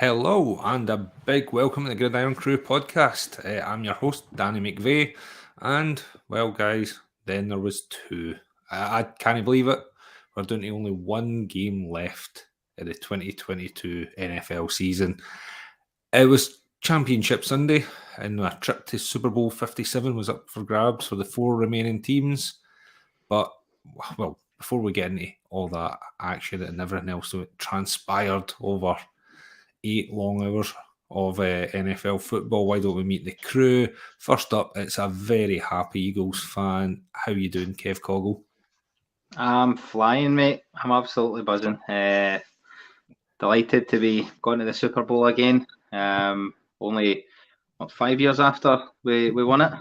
Hello, and a big welcome to the IRN-CRU podcast. I'm your host, Danny McVeigh, and, well, guys, then there was two. I can't believe it. We're down to only one game left in the 2022 NFL season. It was Championship Sunday, and a trip to Super Bowl 57 was up for grabs for the four remaining teams. But, well, before we get into all that action and everything else that transpired over 8 long hours of NFL football, why don't we meet the crew? First up, it's a very happy Eagles fan. How you doing, Kev Coggle? I'm flying, mate. I'm absolutely buzzing. Delighted to be going to the Super Bowl again. Only 5 years after we won it.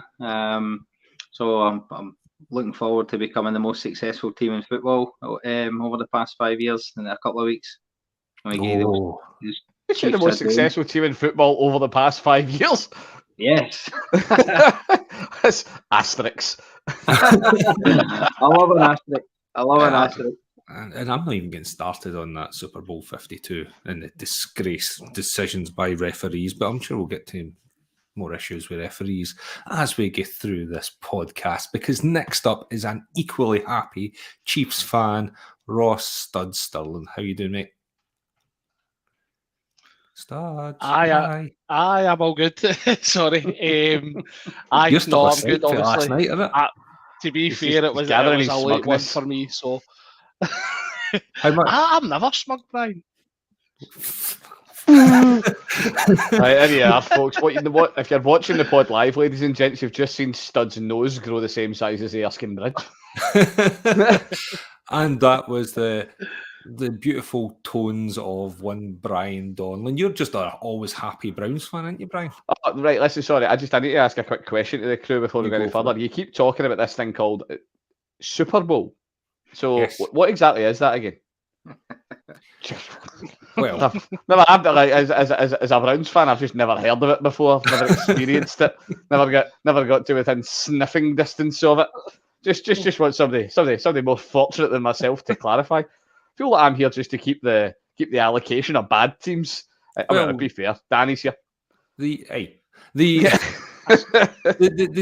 So I'm looking forward to becoming the most successful team in football over the past 5 years in a couple of weeks. You're the most successful team in football over the past 5 years. Yes. That's asterisks. I love an asterisk. And I'm not even getting started on that Super Bowl 52 and the disgrace decisions by referees, but I'm sure we'll get to more issues with referees as we get through this podcast, because next up is an equally happy Chiefs fan, Ross Stud Sterling. How you doing, mate? Studs. I am all good. Sorry. I'm good, obviously. Last night, isn't it? To be fair, it was a late one for me, so... How much? I'm never smug, Brian. Right, yeah, folks. If you're watching the pod live, ladies and gents, you've just seen Stud's nose grow the same size as the Erskine Bridge. And that was the beautiful tones of one Brian Donlan. You're just an always happy Browns fan, aren't you, Brian? Oh, right, listen, sorry. I need to ask a quick question to the crew before we go any further. You keep talking about this thing called Super Bowl. So yes. What exactly is that again? Well, as a Browns fan, I've just never heard of it before. Never experienced it. Never got to within sniffing distance of it. Just want somebody more fortunate than myself to clarify. I feel like I'm here just to keep the allocation of bad teams. To be fair, Danny's here. The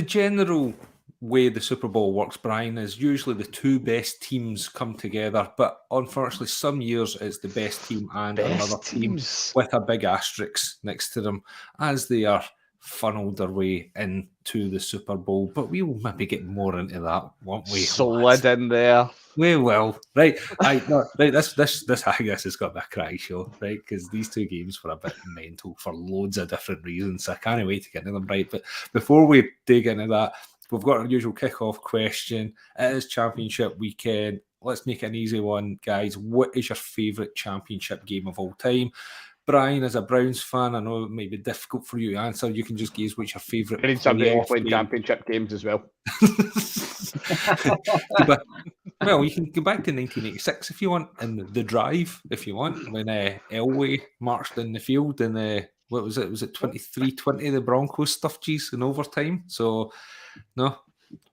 general way the Super Bowl works, Brian, is usually the two best teams come together, but unfortunately some years it's the best team and another team with a big asterisk next to them as they are funneled their way into the Super Bowl. But we will maybe get more into that, won't we? Solid in there. We will. Right. This I guess has got to be a crack show, right? Because these two games were a bit mental for loads of different reasons. So I can't wait to get into them, right? But before we dig into that, we've got our usual kickoff question. It is Championship weekend. Let's make it an easy one, guys. What is your favourite Championship game of all time? Brian, as a Browns fan, I know it may be difficult for you to answer. You can just guess what's your favourite. I need somebody to explain Championship games as well. Well, you can go back to 1986 if you want, and The Drive if you want, when Elway marched in the field and what was it? Was it 23-20? The Broncos stuffed G's in overtime. So, no.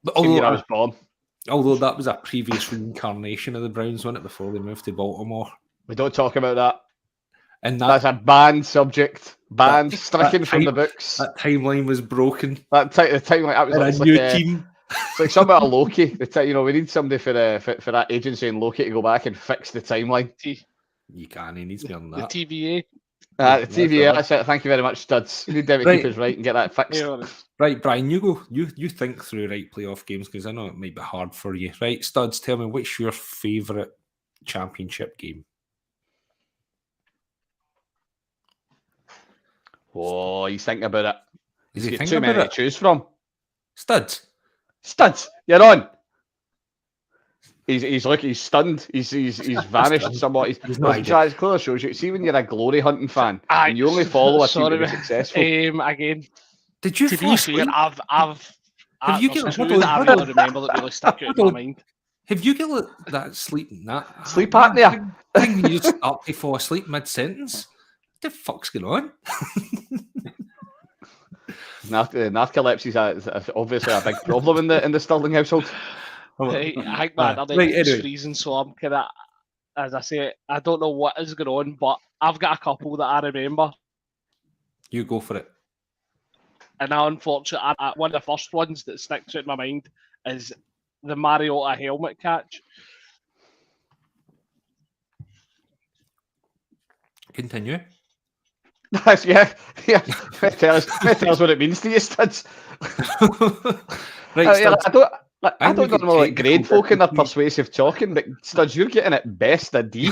But although that was a previous reincarnation of the Browns, wasn't it, before they moved to Baltimore? We don't talk about that. And that's a banned subject. Stricken from the books. That timeline was broken. The timeline. That was a new team. It's like something about Loki. We need somebody for that agency in Loki to go back and fix the timeline. You can. He needs to be on that. The TVA. The TVA. That's it. Thank you very much, Studs. You need to keep us right and get that fixed. Yeah. Right, Brian, you go. You think through playoff games, because I know it might be hard for you. Right, Studs, tell me, what's your favourite Championship game? Oh, he's thinking about it. Is he too many to choose from? Studs, you're on. He's stunned. He's vanished somewhat. He's clearly shows you. See, when you're a glory hunting fan and you only follow a team to be successful. Again, did you? To be fair, have you got? I really remember that really stuck out in my mind. Have you got that sleep apnea? Thing you just up to fall asleep mid sentence? What the fuck's going on? Narcolepsy is obviously a big problem in the Sterling household. I think my other is freezing, so I'm kind of as I say, I don't know what is going on, but I've got a couple that I remember. You go for it. And now, unfortunately, one of the first ones that sticks out in my mind is the Mariota helmet catch. Continue. yeah. Tell us what it means to you, Studs. Right, Studs. I don't normally like grade folk in their persuasive talking, but Studs, you're getting it best a D.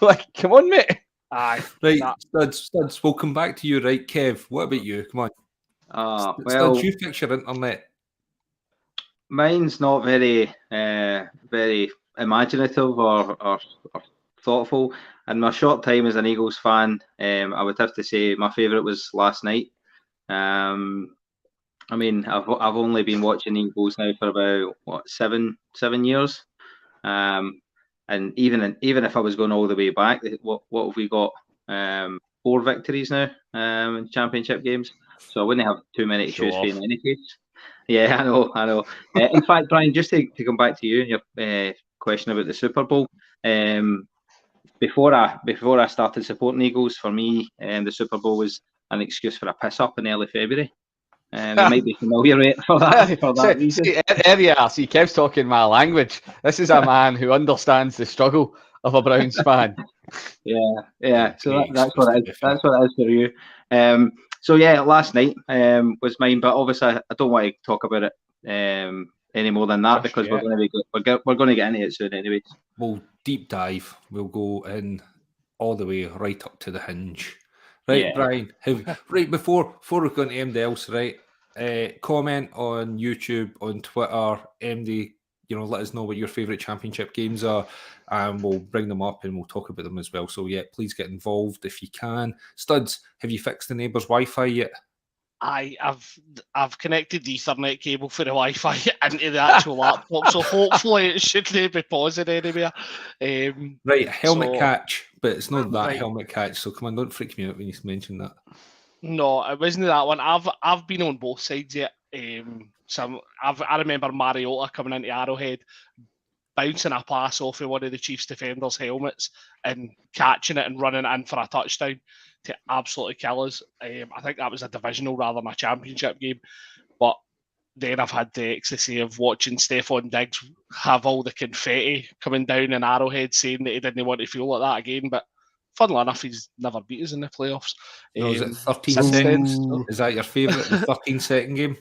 Like, come on, mate. Aye. Right, Studs, we'll come back to you, right, Kev? What about you? Come on. Studs, you fix your internet. Mine's not very imaginative or thoughtful. In my short time as an Eagles fan, I would have to say my favourite was last night. I mean, I've only been watching Eagles now for about seven years, and even if I was going all the way back, what have we got? 4 victories now in championship games. So I wouldn't have too many to choose for in any case. Yeah, I know. In fact, Brian, just to come back to you and your question about the Super Bowl. Before I started supporting Eagles, for me, the Super Bowl was an excuse for a piss up in early February. You might be familiar for that reason. See, Kev's talking my language. This is a man who understands the struggle of a Browns fan. Yeah. So that's what it is. That's what it is for you. So yeah, last night was mine, but obviously I don't want to talk about it any more than that because we're going to get into it soon, anyways. We'll deep dive. We'll go in all the way right up to the hinge. Right, Brian. Right before we go into anything else, right? Comment on YouTube, on Twitter, MD. Let us know what your favourite championship games are, and we'll bring them up and we'll talk about them as well. So yeah, please get involved if you can. Studs, have you fixed the neighbour's Wi-Fi yet? I've connected the Ethernet cable for the Wi-Fi into the actual laptop, so hopefully it shouldn't be pausing anywhere. Right, helmet catch, but it's not that helmet catch. So come on, don't freak me out when you mention that. No, it wasn't that one. I've been on both sides yet. I remember Mariota coming into Arrowhead, bouncing a pass off of one of the Chiefs defenders' helmets and catching it and running it in for a touchdown to absolutely kill us. I think that was a divisional rather than a championship game. But then I've had the ecstasy of watching Stephon Diggs have all the confetti coming down in Arrowhead saying that he didn't want to feel like that again. But funnily enough, he's never beat us in the playoffs. Was it 13 seconds? Is that your favourite, the 13-second game?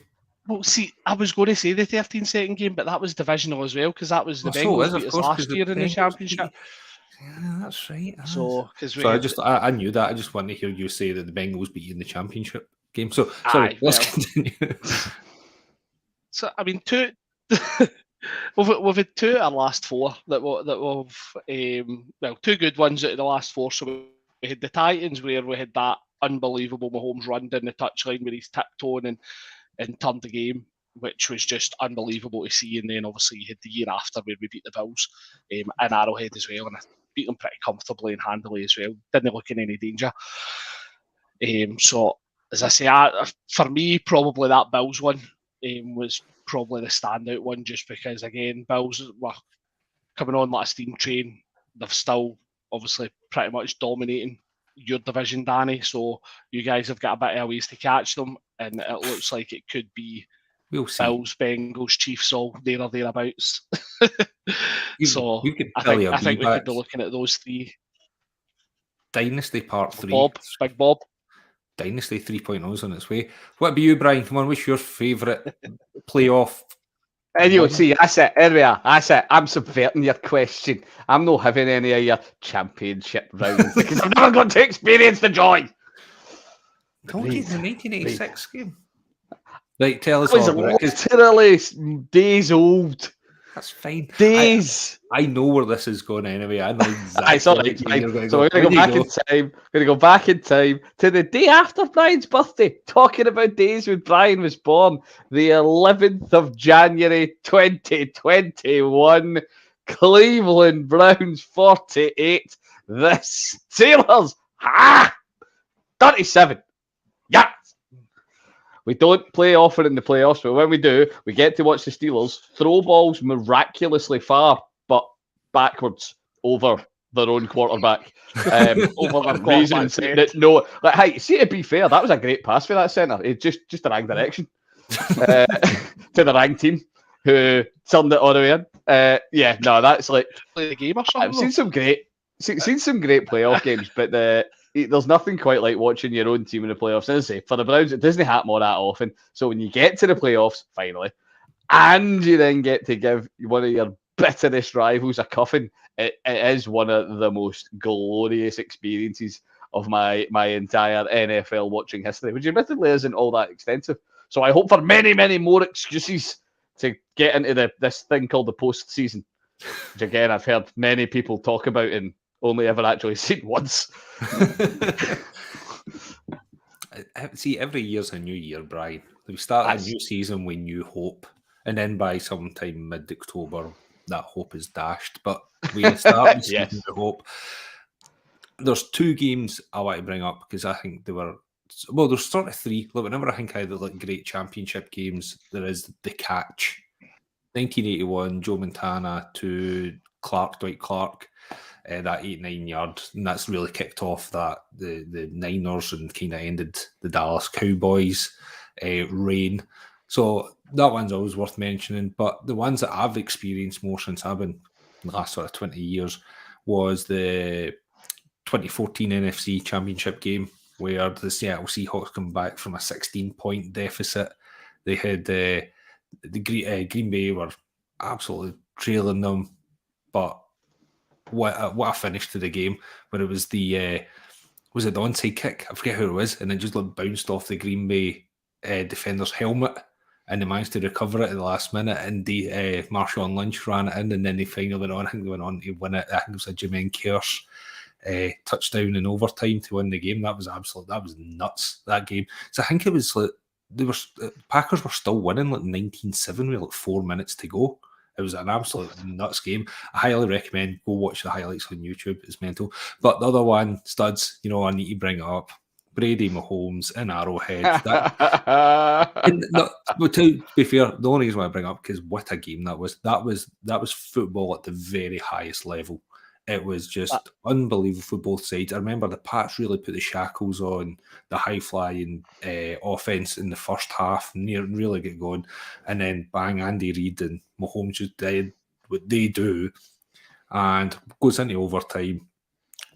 Well, see, I was going to say the 13-second game, but that was divisional as well because that was the Bengals beat us last year in the championship. Yeah, that's right. I knew that. I just wanted to hear you say that the Bengals beat you in the championship game. So, sorry, let's continue. So, I mean, we've had 2 out of the last 4 that we've 2 good ones out of the last 4. So we had the Titans where we had that unbelievable Mahomes run down the touchline where he's tiptoeing and turned the game, which was just unbelievable to see. And then obviously you had the year after where we beat the Bills in Arrowhead as well, and I beat them pretty comfortably and handily as well. Didn't look in any danger. So as I say, for me, probably that Bills one was probably the standout one, just because again, Bills were coming on like a steam train. They've still obviously pretty much dominating your division, Danny. So you guys have got a bit of ways to catch them, and it looks like it could be Bills, Bengals, Chiefs, all there or thereabouts. So I think we could be looking at those 3. Dynasty Part 3. Big Bob. Dynasty 3.0 is on its way. What about you, Brian? Come on, what's your favourite playoff? And you'll see, that's it. There we are. That's it. I'm subverting your question. I'm not having any of your championship rounds because I've never got to experience the joy. Told you the 1986 game. Right, tell us all about it. Literally days old. That's fine. Days. I know where this is going anyway. I know exactly. So we're going to go back in time. We're going to go back in time to the day after Brian's birthday. Talking about days when Brian was born, the 11th of January, 2021. Cleveland Browns 48. The Steelers 37. Yeah. We don't play often in the playoffs, but when we do, we get to watch the Steelers throw balls miraculously far, but backwards. over their own quarterback. Over their reasons quarterback's head. that no, like, hey, see, to be fair, that was a great pass for that centre. It just the wrong direction to the wrong team who turned it all the way in. Yeah, no, that's like Play the game or something. I've seen some great playoff games, but there's nothing quite like watching your own team in the playoffs. As I say, for the Browns, it doesn't happen all that often. So when you get to the playoffs, finally, and you then get to give one of your bitterest rivals a cuffing, it is one of the most glorious experiences of my entire NFL watching history, which admittedly isn't all that extensive. So I hope for many, many more excuses to get into this thing called the postseason, which again I've heard many people talk about and only ever actually seen once. See, every year's a new year, Brian. We start a new season with new hope, and then by sometime mid-October, that hope is dashed. But we start the season with hope. There's two games I want to bring up because I think they were. Well, there's sort of three. Look, whenever I think of like great championship games, there is the catch. 1981, Joe Montana to Dwight Clark, that 8-9 yard, and that's really kicked off that the Niners and kind of ended the Dallas Cowboys reign. So that one's always worth mentioning. But the ones that I've experienced more since I've been in the last sort of 20 years was the 2014 NFC Championship game, where the Seattle Seahawks come back from a 16-point deficit. They had the Green Bay were absolutely trailing them, but what a finish to the game, where it was was it the onside kick? I forget who it was, and it just bounced off the Green Bay defender's helmet, and they managed to recover it at the last minute, and Marshawn Lynch ran it in, and then they finally went on. I think they went on to win it. I think it was a Jermaine Kearse touchdown in overtime to win the game. That was nuts, that game. So I think it was like Packers were still winning like 19-7 with like 4 minutes to go. It was an absolute nuts game. I highly recommend go watch the highlights on YouTube. It's mental. But the other one, studs, I need to bring it up. Brady Mahomes in Arrowhead. But to be fair, the only reason why I bring it up because what a game that was. That was football at the very highest level. It was just unbelievable for both sides. I remember the Pats really put the shackles on the high-flying offense in the first half and really get going. And then bang, Andy Reid and Mahomes just did what they do and goes into overtime.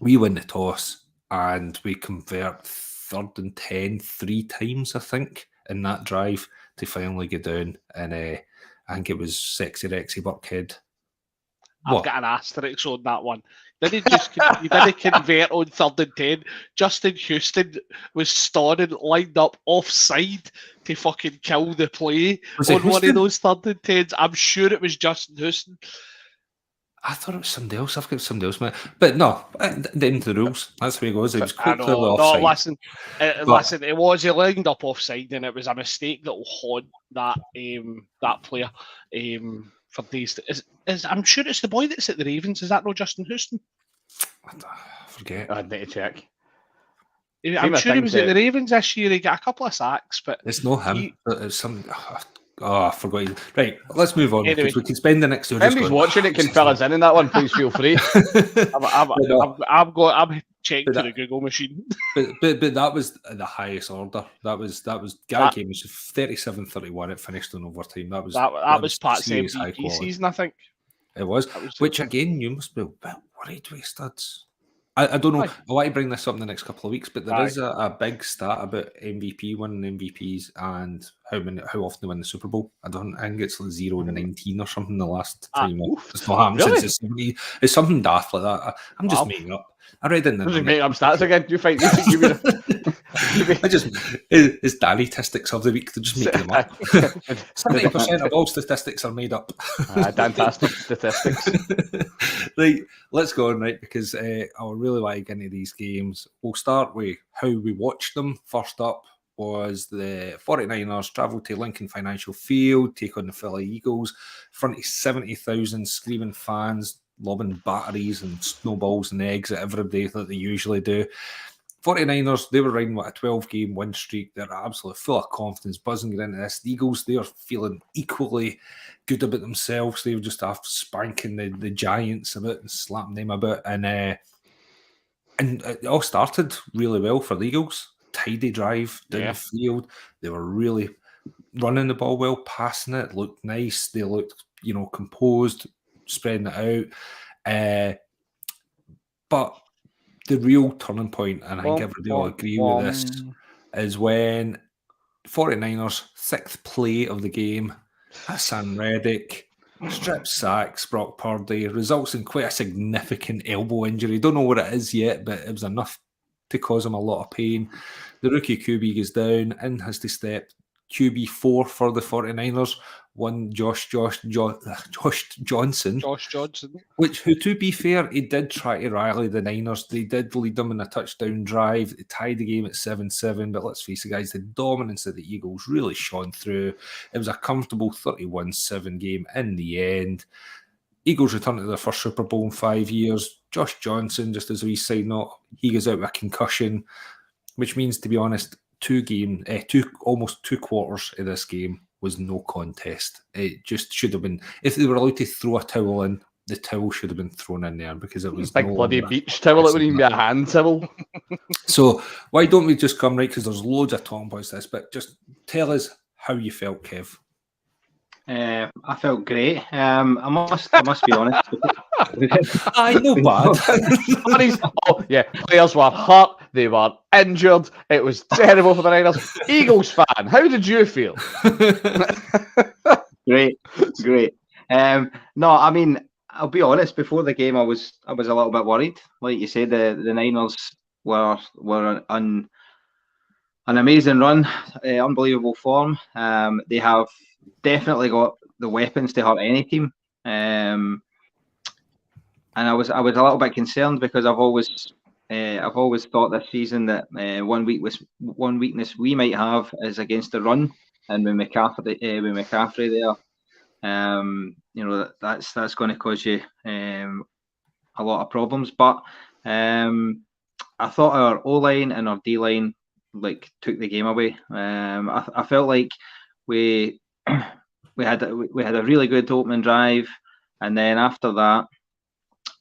We win the toss and we convert 3rd and 10 3 times, I think, in that drive to finally get down. And I think it was Sexy Rexy Buckhead. I've got an asterisk on that one. He didn't convert on 3rd and 10. Justin Houston was standing lined up offside to fucking kill the play on one of those 3rd and 10s. I'm sure it was Justin Houston. I thought it was somebody else. I've got somebody else, man. But no, at the end of the rules, that's where he goes. It was quite clearly offside. Listen, it was he lined up offside, and it was a mistake that will haunt that player for days. I'm sure it's the boy that's at the Ravens. Is that not Justin Houston? I forget. I'd need to check. I'm sure he was at the Ravens this year. He got a couple of sacks, but it's not him. It's some. I forgot. Right, let's move on because we can spend the next. Anybody's watching it can fill us in that one. Please feel free. I'm checking to the Google machine. But that was the highest order. That was Gary game was 37-31. It finished in overtime. That was Pat's MVP season, I think. It was. Which again, you must be worried with studs. I don't know. I want to bring this up in the next couple of weeks, but there is a big stat about MVP winning MVPs and how often they win the Super Bowl. I think it's like 0-19 or something the last time. It's not happened since it's 70. It's something daft like that. I'm just making up. I read in the just making up stats again. You find it's Danny statistics of the week. They're just making them up. 70% of all statistics are made up. Fantastic statistics. Right, let's go on, right, because I really want to get into these games. We'll start with how we watched them. First up was the 49ers travel to Lincoln Financial Field, take on the Philly Eagles, in front of 70,000 screaming fans, lobbing batteries and snowballs and eggs at everybody that they usually do. 49ers, they were riding with a 12-game win streak. They're absolutely full of confidence, buzzing into this. The Eagles, they're feeling equally good about themselves. They were just after spanking the Giants about and slapping them about. And it all started really well for the Eagles. Tidy drive down the field. They were really running the ball well, passing it. Looked nice. They looked, composed, spreading it out. But the real turning point, and I think everybody will agree with this, is when 49ers, 6th play of the game, Hassan Reddick strip sacks Brock Purdy, results in quite a significant elbow injury. Don't know what it is yet, but it was enough to cause him a lot of pain. The rookie QB goes down and has to step QB4 for the 49ers, one Josh Johnson. Who, to be fair, he did try to rally the Niners. They did lead them in a touchdown drive. They tied the game at 7-7, but let's face it, guys, the dominance of the Eagles really shone through. It was a comfortable 31-7 game in the end. Eagles return to their first Super Bowl in 5 years. Josh Johnson, just as we say, he goes out with a concussion, which means, to be honest, almost 2 quarters of this game was no contest. It just should have been, if they were allowed to throw a towel in, the towel should have been thrown in there because it was big bloody beach towel. It wouldn't even be a hand towel. So why don't we just come right, because there's loads of talking about this, but just tell us how you felt, Kev. I felt great. I must be honest. I know bad. Players were hurt. They were injured. It was terrible for the Niners. Eagles fan, how did you feel? Great. No, I mean, I'll be honest. Before the game, I was a little bit worried. Like you said, the Niners were on an amazing run, unbelievable form. They have definitely got the weapons to hurt any team. And I was a little bit concerned because I've always thought this season that one weakness we might have is against the run, and with McCaffrey there, that's going to cause you a lot of problems. But I thought our O-line and our D-line took the game away. I felt like we had a really good opening drive, and then after that,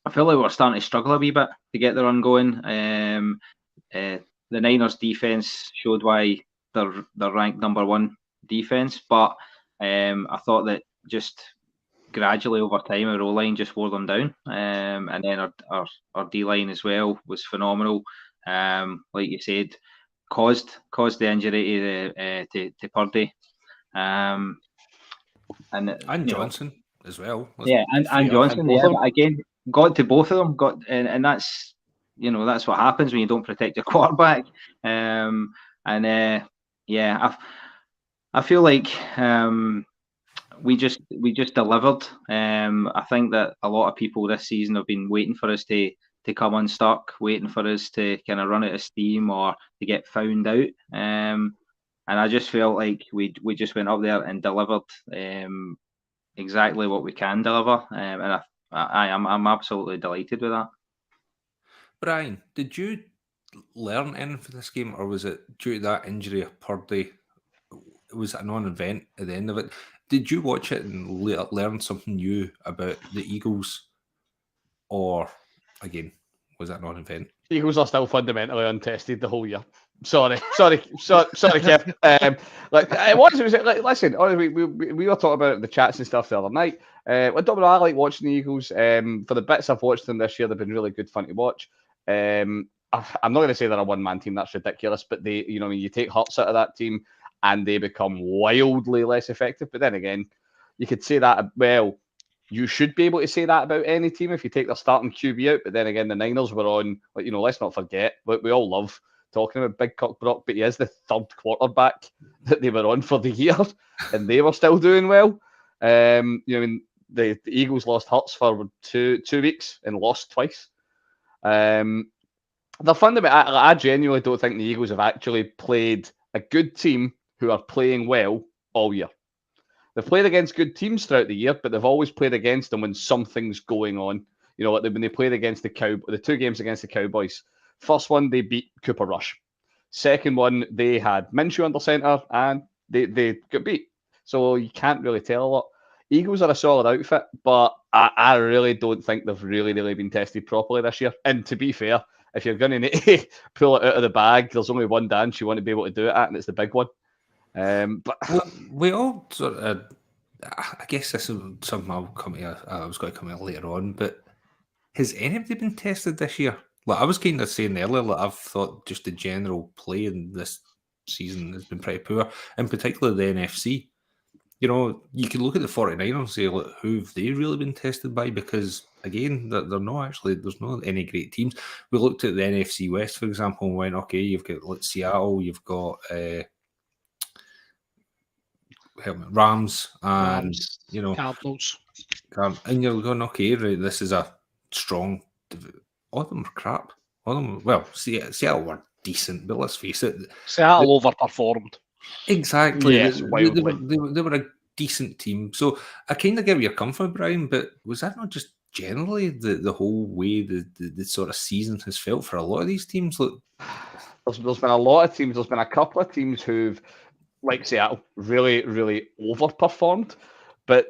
I feel like we're starting to struggle a wee bit to get the run going. The Niners defense showed why they're ranked number 1 defense, but I thought that just gradually over time our O-line just wore them down, and then our D-line as well was phenomenal. Like you said, caused the injury to Purdy, and Johnson as well. And Johnson. Again, got to both of them. And that's that's what happens when you don't protect your quarterback. I feel like we just delivered. I think that a lot of people this season have been waiting for us to come unstuck, waiting for us to kind of run out of steam or to get found out. And I just felt like we just went up there and delivered exactly what we can deliver. And I'm absolutely delighted with that. Brian, did you learn anything from this game, or was it due to that injury of Purdy? It was a non-event at the end of it. Did you watch it and learn something new about the Eagles, or again, was that non-event? Eagles are still fundamentally untested the whole year. Sorry, Kev. Listen, we were talking about the chats and stuff the other night. I like watching the Eagles. For the bits I've watched them this year, they've been really good fun to watch. I'm not going to say they're a one-man team. That's ridiculous. But you take Hurts out of that team, and they become wildly less effective. But then again, you could say that. Well, you should be able to say that about any team if you take their starting QB out. But then again, the Niners were on. Let's not forget what we all love talking about Big Cock Brock, but he is the 3rd quarterback that they were on for the year, and they were still doing well. The Eagles lost Hurts for two weeks and lost twice. I genuinely don't think the Eagles have actually played a good team who are playing well all year. They've played against good teams throughout the year, but they've always played against them when something's going on. Like when they played against the 2 games against the Cowboys, First one, they beat Cooper Rush. Second one, they had Minshew under centre and they got beat. So you can't really tell a lot. Eagles are a solid outfit, but I really don't think they've really been tested properly this year. And to be fair, if you're going to need to pull it out of the bag, there's only one dance you want to be able to do it at, and it's the big one. But we all sort of, I guess this is something I was going to come to later on, but has anybody been tested this year? Like I was kind of saying earlier, like I've thought just the general play in this season has been pretty poor, in particular the NFC. You know, you can look at the 49ers and say, look, who've they really been tested by? Because again, they're not actually, there's not any great teams. We looked at the NFC West, for example, and went, okay, you've got Seattle, you've got Rams, and you know, Cardinals. And you're going, okay, right, this is a strong. All of them were crap. All of them, well, Seattle were decent, but let's face it, Seattle overperformed. Exactly. Yes, they were a decent team. So I kind of get where you're coming from, Brian, but was that not just generally the whole way the sort of season has felt for a lot of these teams? Look, there's been a lot of teams. There's been a couple of teams who've, like Seattle, really overperformed. But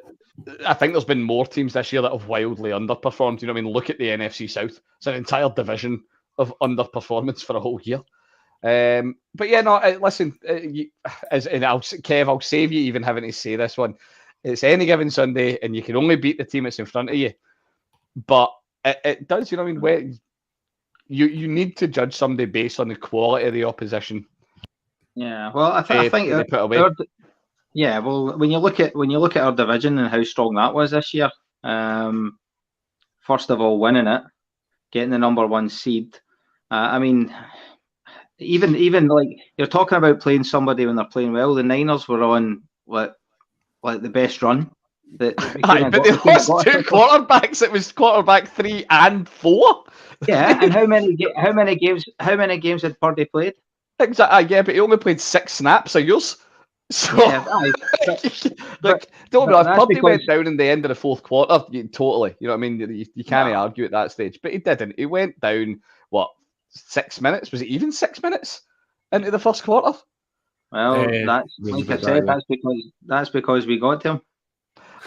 I think there's been more teams this year that have wildly underperformed. You know what I mean? Look at the NFC South. It's an entire division of underperformance for a whole year. But yeah, no, listen, Kev, I'll save you even having to say this one. It's any given Sunday, and you can only beat the team that's in front of you. But it does, you know what I mean? Where you need to judge somebody based on the quality of the opposition. Yeah, well, I think yeah, well, when you look at our division and how strong that was this year, first of all, winning it, getting the number one seed. I mean, even like you're talking about playing somebody when they're playing well. The Niners were on like the best run. But they lost two quarterbacks. It was quarterback 3 and 4. Yeah, and how many games had Purdy played? Exactly. Yeah, but he only played 6 snaps of yours. So, yeah, don't know. If Purdy went down in the end of the fourth quarter, totally. You know what I mean? You can't argue at that stage. But he didn't. He went down, 6 minutes? Was it even 6 minutes into the first quarter? Well, that's like I said. That's because we got to him.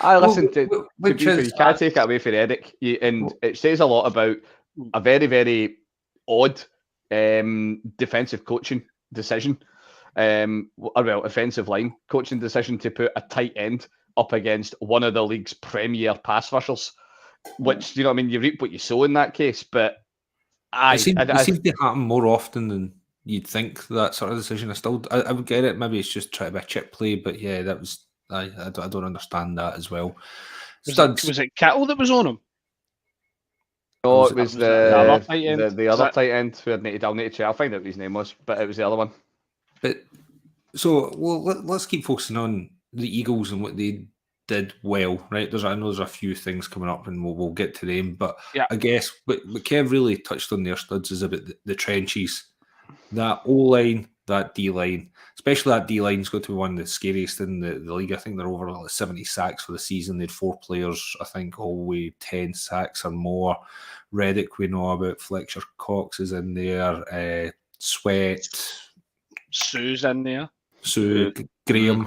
I listen to be fair, you can't take it away from Eric, and it says a lot about a very, very odd defensive coaching decision. Offensive line coaching decision to put a tight end up against one of the league's premier pass rushers, which, you know what I mean, you reap what you sow in that case. But it seems to happen more often than you'd think, that sort of decision. I would get it. Maybe it's just trying to be a chip play, but yeah, that was I don't understand that as well. Was it Kittle that was on him? No, it was the other tight end. The other tight end. I'll need to check. I'll find out what his name was, but it was the other one. But so, let's keep focusing on the Eagles and what they did well, right? I know there's a few things coming up, and we'll get to them. But yeah. I guess what Kev really touched on there, Studs, is about the trenches. That O-line, that D-line, especially that D-line's got to be one of the scariest in the league. I think they're over 70 sacks for the season. They had 4 players, I think, all the way 10 sacks or more. Reddick, we know about. Fletcher Cox is in there. Sweat. Sue's in there. Sue, Graham.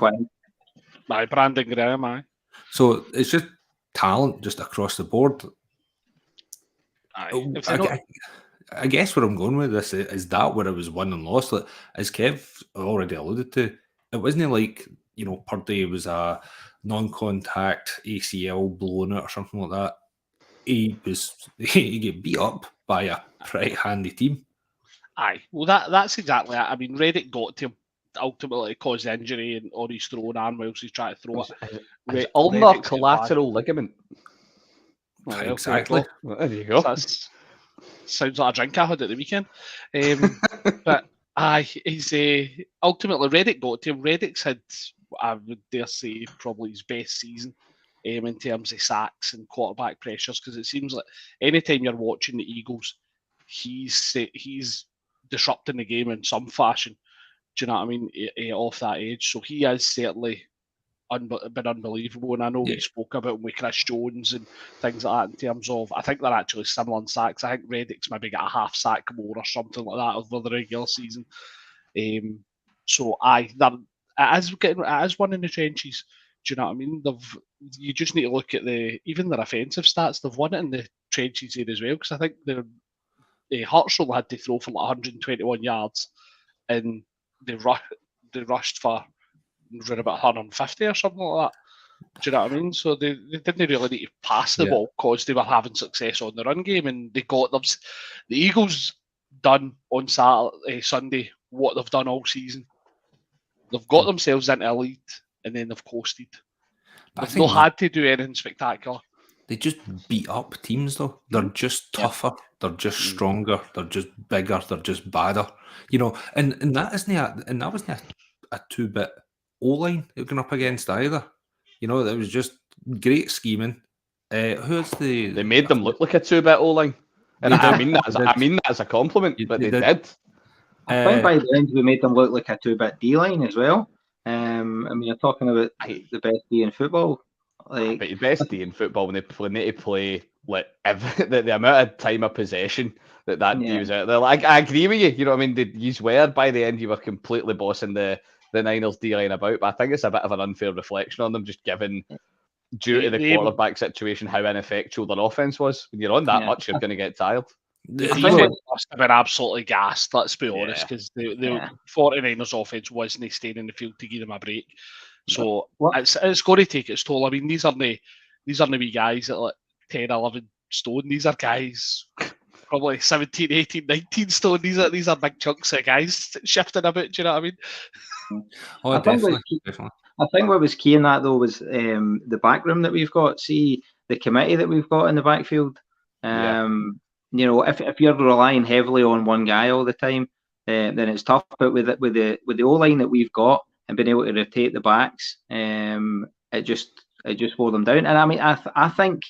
Brandon Graham, aye. So it's just talent just across the board. I guess where I'm going with this is that where it was won and lost. Like, as Kev already alluded to, it wasn't like, Purdy was a non-contact ACL blown out or something like that. He get beat up by a pretty handy team. Aye, well that's exactly it. I mean, Reddick got to him, ultimately caused the injury on his throwing arm whilst he's trying to throw it. Ulnar collateral ligament. Exactly. There you go. Sounds like a drink I had at the weekend. But he's ultimately Reddick got to him. Reddick's had, I would dare say, probably his best season in terms of sacks and quarterback pressures, because it seems like anytime you're watching the Eagles, he's disrupting the game in some fashion. Do you know what I mean? Off that edge. So he is certainly been unbelievable. And I know we spoke about with Chris Jones and things like that in terms of, I think they're actually similar in sacks. I think Reddick's maybe got a half sack more or something like that over the regular season. So it is one in the trenches. Do you know what I mean? You just need to look at even their offensive stats. They've won it in the trenches here as well, because I think Hartsell had to throw for like 121 yards, and they rushed for around about 150 or something like that. Do you know what I mean? So they didn't really need to pass the ball because they were having success on the run game, and they got them. The Eagles done on Sunday what they've done all season. They've got themselves into a lead, and then they've coasted. They've not had to do anything spectacular. They just beat up teams, though. They're just tougher. They're just stronger. They're just bigger. They're just badder. You know, and that wasn't a 2-bit O-line they're going up against either. You know, it was just great scheming. They made them look like a 2-bit O-line, and I mean that as a compliment, but they did. I think by the end we made them look like a 2-bit D-line as well. I mean, you're talking about the best D in football. But the best D in football when they need to play like the amount of time of possession that D was out there. Like, I agree with you. You know what I mean? You were by the end you were completely bossing the Niners D line about, but I think it's a bit of an unfair reflection on them, just given due to the quarterback situation how ineffectual their offense was. When you're on that much, you're going to get tired. The defense must have been absolutely gassed, let's be honest, because the 49ers offense wasn't staying in the field to give them a break. So it's got to take its toll. I mean, these aren't the wee guys at like 10, 11 stone. These are guys probably 17, 18, 19 stone. These are big chunks of guys shifting a bit. Do you know what I mean? Oh, definitely. I think what was key in that, though, was the backroom that we've got. See, the committee that we've got in the backfield. You know, if you're relying heavily on one guy all the time, then it's tough. But with the O-line that we've got and being able to rotate the backs, it just wore them down. And I mean, I think,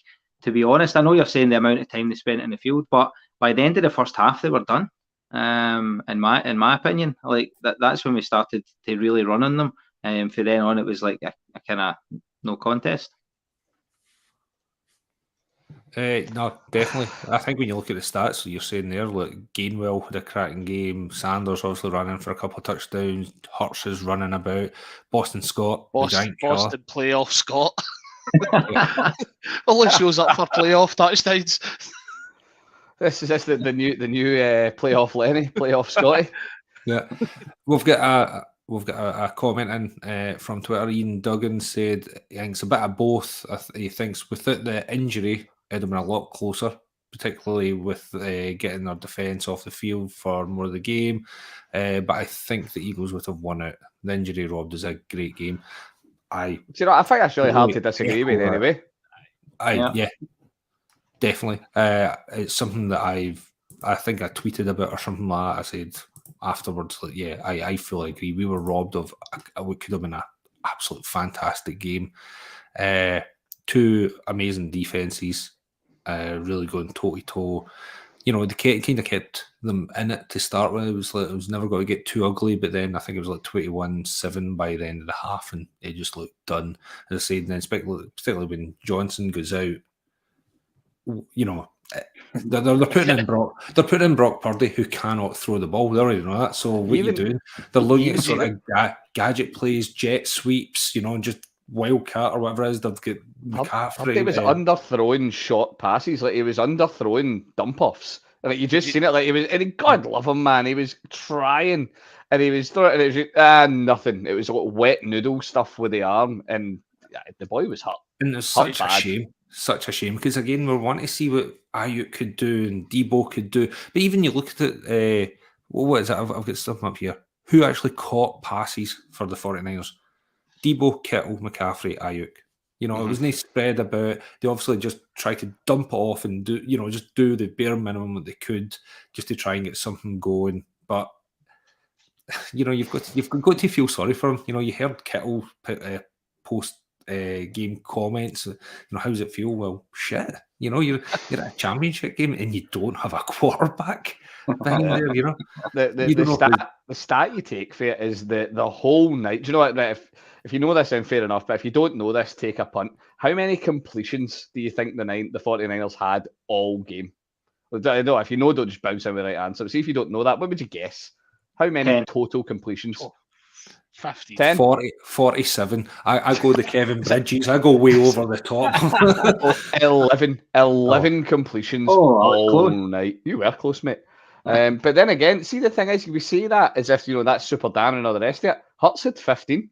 to be honest, I know you're saying the amount of time they spent in the field, but by the end of the first half, they were done. In my opinion, like that's when we started to really run on them. And from then on, it was like a kind of no contest. No, definitely. I think when you look at the stats, you're saying there, like Gainwell had a cracking game. Sanders obviously running for a couple of touchdowns. Hurts is running about. Boston Scott, Boston playoff Scott. Only shows up for playoff touchdowns. This is the new playoff Lenny, playoff Scotty. Yeah, we've got a comment in from Twitter. Ian Duggan said he thinks a bit of both. He thinks without the injury, it'd have been a lot closer, particularly with getting their defence off the field for more of the game. But I think the Eagles would have won out. The injury robbed us a great game. I think that's really hard to disagree with anyway. Yeah, definitely. It's something that I think I tweeted about or something like that. I said afterwards, like, I fully agree. We were robbed of what could have been an absolute fantastic game. Two amazing defenses, really going toe to toe. You know, they kind of kept them in it to start with. It was never going to get too ugly, but then I think it was like 21-7 by the end of the half, and it just looked done. As I said, and then particularly when Johnson goes out, you know, they're putting in Brock. They're putting in Brock Purdy, who cannot throw the ball. They already know that. So what are you doing? They're looking at sort of gadget plays, jet sweeps, you know, and just wildcat or whatever it is. They've got McCaffrey. He was underthrowing short passes, like he was underthrowing dump offs. Like you just seen it, like he was. And God love him, man. He was trying, and he was throwing. And it was just, nothing. It was like wet noodle stuff with the arm, and the boy was hurt. And it's such a shame. Such a shame, because again, we want to see what Ayuk could do and Debo could do. But even you look at it, what is it? I've got something up here. Who actually caught passes for the 49ers? Debo, Kittle, McCaffrey, Ayuk. You know, it wasn't spread about. They obviously just tried to dump it off and just do the bare minimum that they could just to try and get something going. But you know, you've got to feel sorry for him. You know, you heard Kittle post game comments. You know, how does it feel? Well, shit. You know, you're at a championship game and you don't have a quarterback behind there. You know, the stat you take for it is the whole night. Do you know what? Right, if you know this, then fair enough. But if you don't know this, take a punt. How many completions do you think the 49ers had all game? I know if you know, don't just bounce in with the right answer. See if you don't know that. What would you guess? How many 10. total completions? 50. 10? 47. I go the Kevin Bridges. I go way over the top. 11 completions all close. night. You were close, mate. But then again, see, the thing is, we say that as if, that's Super Dan and all the rest of it. Hurts had 15.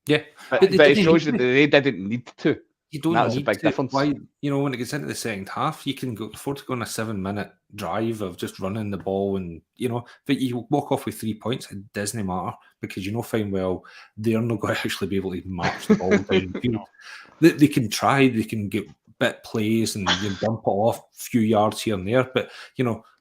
Yeah. But it shows you that they didn't need to. You don't That was need a big to. difference. Why, when it gets into the second half, you can afford to go on a 7-minute drive of just running the ball and, but you walk off with 3 points, it doesn't matter because fine well they're not going to actually be able to march the ball downfield. They can try, they can get bit plays and dump it off a few yards here and there, but,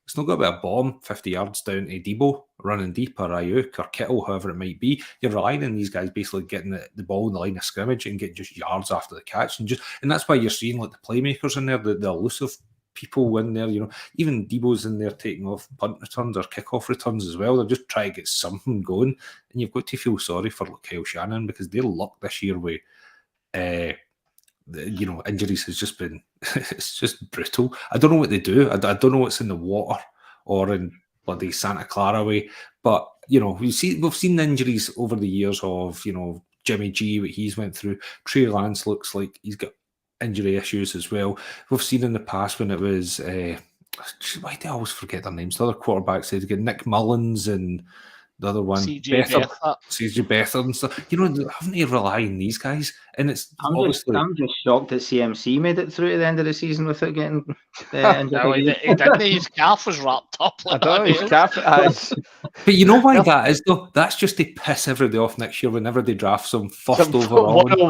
it's not going to be a bomb 50 yards down to Debo running deep or Ayuk or Kittle, however it might be. You're relying on these guys basically getting the ball in the line of scrimmage and getting just yards after the catch. And that's why you're seeing like the playmakers in there, the elusive people in there. Even Debo's in there taking off punt returns or kickoff returns as well. They're just trying to get something going. And you've got to feel sorry for Kyle Shannon because their luck this year with injuries has just been it's just brutal. I don't know what they do. I don't know what's in the water or in bloody Santa Clara way, but we've seen the injuries over the years of Jimmy G, what he's went through. Trey Lance looks like he's got injury issues as well. We've seen in the past when it was why do I always forget their names? The other quarterbacks, they've got Nick Mullins and the other one, CJ Beathard and stuff. Having to rely on these guys, and it's obviously. I'm just shocked that CMC made it through to the end of the season without getting injured. No, he didn't. His calf was wrapped up. I don't know, his calf has. But you know why that is, though? That's just to piss everybody off next year whenever they draft some first overall. And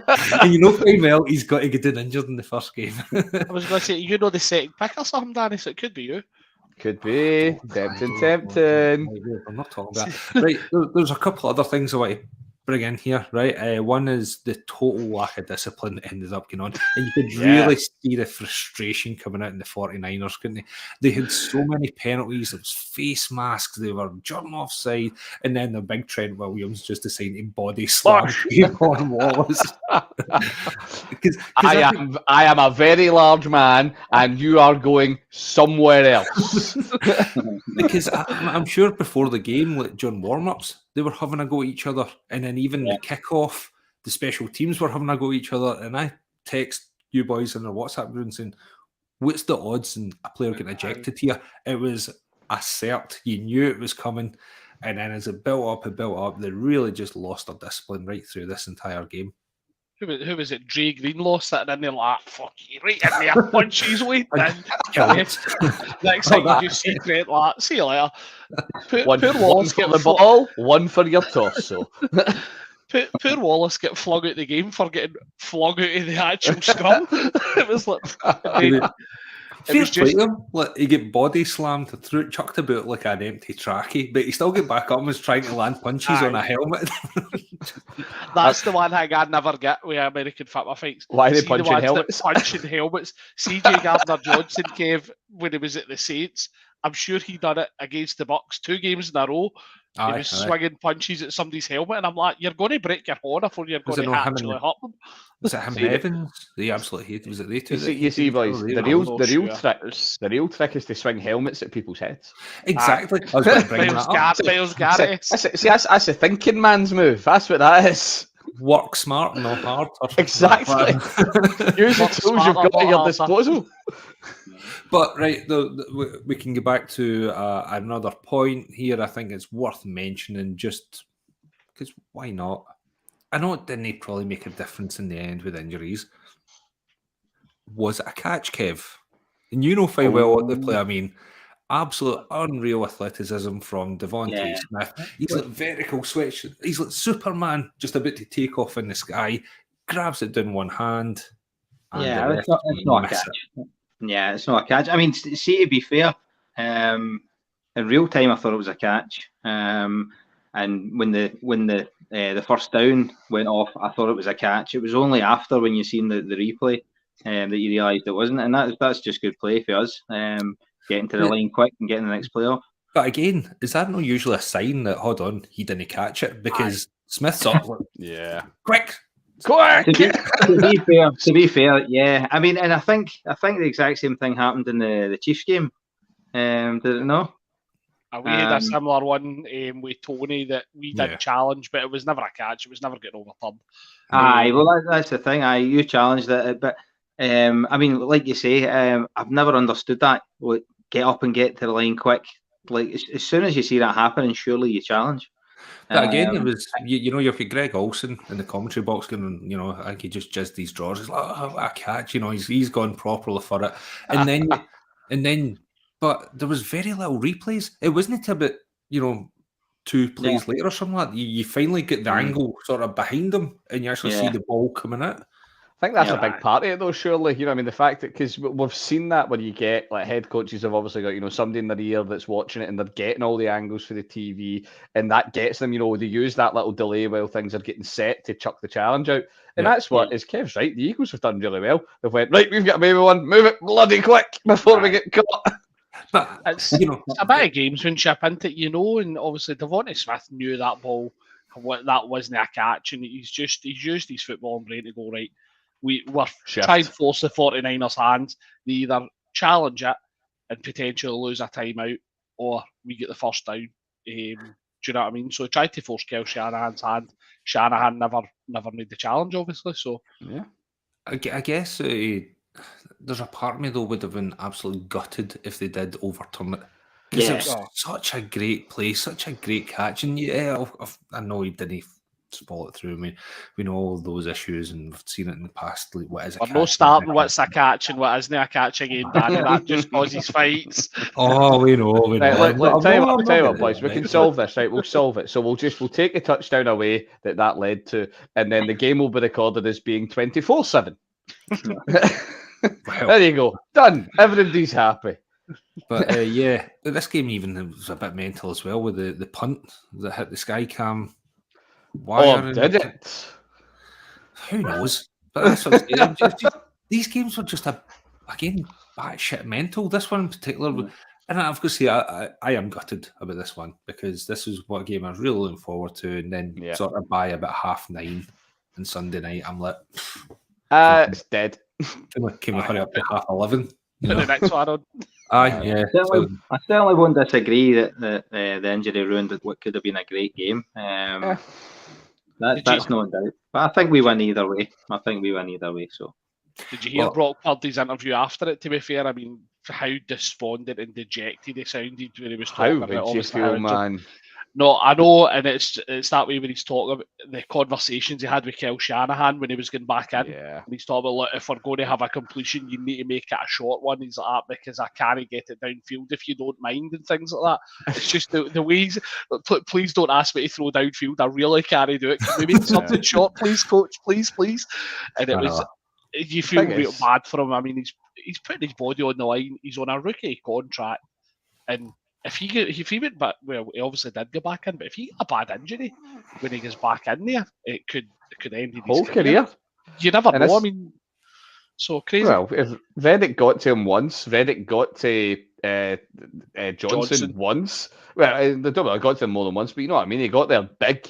fine well, he's got to get injured in the first game. I was going to say, the second pick or something, Danny, so it could be you. Could be. Tempting. I'm not talking about that. Right, there's a couple other things I want to bring in here, right? One is the total lack of discipline that ended up going on. And you could really see the frustration coming out in the 49ers, couldn't they? They had so many penalties, there was face masks, they were jumping offside, and then the big Trent Williams just decided to body slam on Wallace. I am a very large man, and you are going somewhere else. Because I'm sure before the game, like during warm-ups, they were having a go at each other, and then even the kickoff, the special teams were having a go at each other. And I text you boys in the WhatsApp group saying, "What's the odds in a player getting ejected here?" It was a cert. You knew it was coming, and then as it built up, they really just lost their discipline right through this entire game. Who was it? Dre Green lost it, and then they're like, "Fuck you, right in there, punch his way." Next time you see Trent, like, see you later. One for the ball, one for your torso. Poor Wallace get flung out the game for getting flung out of the actual scrum. It was like. Fair play to him. Like, he get body slammed, chucked about like an empty trackie, but he still get back up and was trying to land punches on a helmet. That's the one thing I never get with American football fights. Why are they punching helmets? Punching helmets. CJ Gardner-Johnson gave when he was at the Saints. I'm sure he done it against the Bucks 2 games in a row. He was swinging punches at somebody's helmet, and I'm like, you're going to break your horn before you're going to actually hurt them. Was it him and Evans? They absolutely hated. Was it they two? You see, boys, the real trick is to swing helmets at people's heads. Exactly. I was going to bring that up. See, that's a thinking man's move. That's what that is. Work smart, not hard. Exactly. Use the tools you've got at your disposal. But right, we can get back to another point here. I think it's worth mentioning, just because why not? I know it didn't probably make a difference in the end with injuries. Was it a catch, Kev? And you know fine well what they play. I mean, absolute unreal athleticism from Devontae Smith. He's like vertical switch. He's like Superman, just about to take off in the sky. Grabs it down one hand. It's not a catch. Yeah, it's not a catch. I mean, see, to be fair, in real time, I thought it was a catch. And when the first down went off, I thought it was a catch. It was only after when you seen the replay that you realised it wasn't, and that's just good play for us. Getting to the line quick and getting the next play off. But again, is that not usually a sign that, hold on, he didn't catch it? Because Smith's up, like, Yeah. quick! Quick! To be fair, yeah. I mean, and I think the exact same thing happened in the Chiefs game. Did it not? We had a similar one with Tony that we did challenge, but it was never a catch. It was never getting overturned. Aye, well, that's the thing. You challenged it, but I mean, like you say, I've never understood that. Like, get up and get to the line quick. Like as soon as you see that happening, surely you challenge. But again, it was you know, you've got Greg Olsen in the commentary box going, you know, I think he just jizzed these drawers. He's like, oh, what a catch, you know, he's gone properly for it, and then, but there was very little replays. It wasn't until about, you know, 2 plays later or something like that, you finally get the angle sort of behind him, and you actually see the ball coming out. I think that's a big part of it, though, surely. You know, I mean, the fact that, because we've seen that when you get, like, head coaches have obviously got, you know, somebody in their ear that's watching it and they're getting all the angles for the TV, and that gets them, you know, they use that little delay while things are getting set to chuck the challenge out. And that's what, as Kev's right, the Eagles have done really well. They've went, right, we've got a baby one, move it bloody quick before we get caught. But it's, you know, it's a bit of gamesmanship, isn't it? You know, and obviously Devontae Smith knew that ball, that wasn't a catch, and he's used his football brain to go, right, we're trying to force the 49ers' hands. They either challenge it and potentially lose a timeout, or we get the first down. Do you know what I mean? So he tried to force Kel Shanahan's hand. Shanahan never made the challenge, obviously. So yeah, I guess there's a part of me though would have been absolutely gutted if they did overturn it. Because it was such a great play, such a great catch, and I know he didn't follow it through. We know all those issues, and we've seen it in the past. Like, what is a catch? We're not starting what's a catch and what isn't a catch again, Danny. That just causes fights. Oh, we know. Right, tell you what, boys, we can solve this, right? We'll solve it. So we'll take the touchdown away that led to, and then the game will be recorded as being 24/7. There you go. Done. Everybody's happy. But this game even was a bit mental as well with the punt that hit the Skycam. Did it? Who knows? But that's what I'm saying. These games were just again batshit mental. This one in particular, and I've got to say I am gutted about this one, because this is what game I was really looking forward to, and then sort of by about 9:30 on Sunday night, I'm like, it's dead. Can we hurry up to 11:30? The next one on. Aye, I certainly won't disagree that the injury ruined what could have been a great game. That's no doubt. But I think we win either way. So, did you hear Brock Purdy's interview after it? To be fair, I mean, how despondent and dejected he sounded when he was talking about. How would you feel, man? No, I know, and it's that way when he's talking about the conversations he had with Kel Shanahan when he was going back in. Yeah. And he's talking about, look, if we're going to have a completion, you need to make it a short one. He's like, because I can't get it downfield if you don't mind, and things like that. It's just the ways. Please don't ask me to throw downfield. I really can't do it. Can we make something short, please, coach? Please. And it was. You feel real bad for him. I mean, he's putting his body on the line. He's on a rookie contract, and if he went back, well, he obviously did go back in, but if he got a bad injury when he goes back in there, it could end his whole career. You never know. I mean, so crazy. Well, if Reddick got to him once, Reddick got to Johnson once. Well, I don't know, I got to him more than once, but you know what I mean? He got there big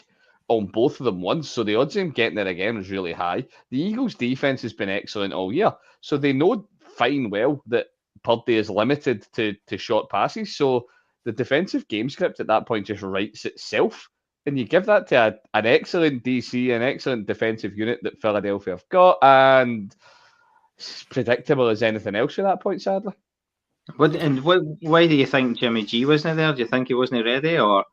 on both of them once, so the odds of him getting there again is really high. The Eagles' defense has been excellent all year, so they know fine well that Purdy is limited to short passes, so the defensive game script at that point just writes itself, and you give that to an excellent DC, an excellent defensive unit that Philadelphia have got, and it's predictable as anything else at that point, sadly. Why do you think Jimmy G wasn't there? Do you think he wasn't ready, or?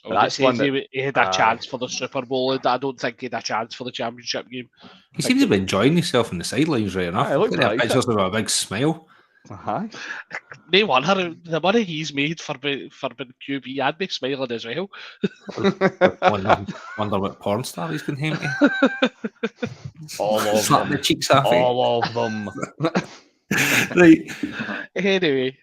That's one that, he had a chance for the Super Bowl. I don't think he had a chance for the championship game. He seems to be enjoying himself on the sidelines, right enough. Looked like pictures of a big smile. No wonder the money he's made for being QB, I'd be smiling as well. Wonder what porn star he's been home to. All of them. The cheeks off. All of them. Right. Anyway.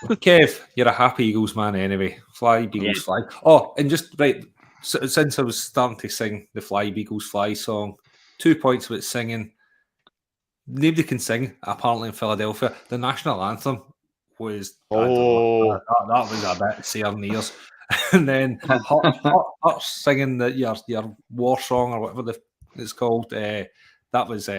Kev, you're a happy Eagles man anyway. Fly, Beagles, fly. Oh, and just right, since I was starting to sing the Fly, Beagles, Fly song, 2 points about singing. Nobody can sing, apparently, in Philadelphia. The national anthem was Oh. that was a bit searing ears. And then her singing your war song or whatever it's called. That was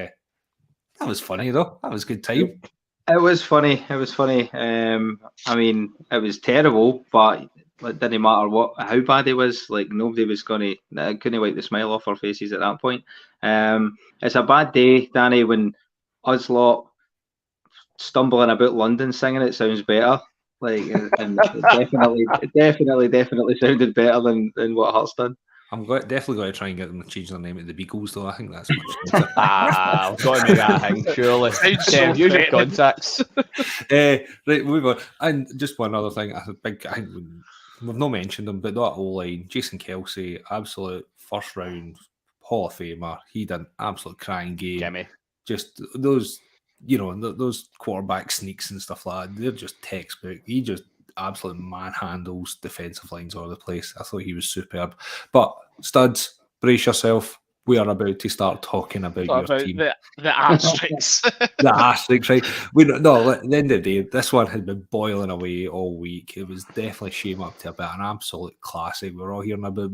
funny though. That was a good time. It was funny. It was funny. I mean, it was terrible, but it didn't matter how bad it was. Like nobody was couldn't wipe the smile off our faces at that point. It's a bad day, Danny, when us lot stumbling about London singing it sounds better. Like, and it definitely sounded better than what Hearts done. I'm definitely going to try and get them to change their name to the Beagles, though. I think that's much better. I've got to make that a thing, surely. Sounds Use your threatening. contacts. Right, move on. And just one other thing, we've not mentioned him, but that O-line, Jason Kelsey, absolute first round Hall of Famer. He did an absolute crying game. Gimme. Just those, those quarterback sneaks and stuff like that, they're just textbook. He just absolutely manhandles defensive lines all over the place. I thought he was superb. But studs, brace yourself. We are about to start talking about your team. The asterisks. The asterisks, right? At the end of the day, this one had been boiling away all week. It was definitely shame up to a bit, an absolute classic. We're all hearing about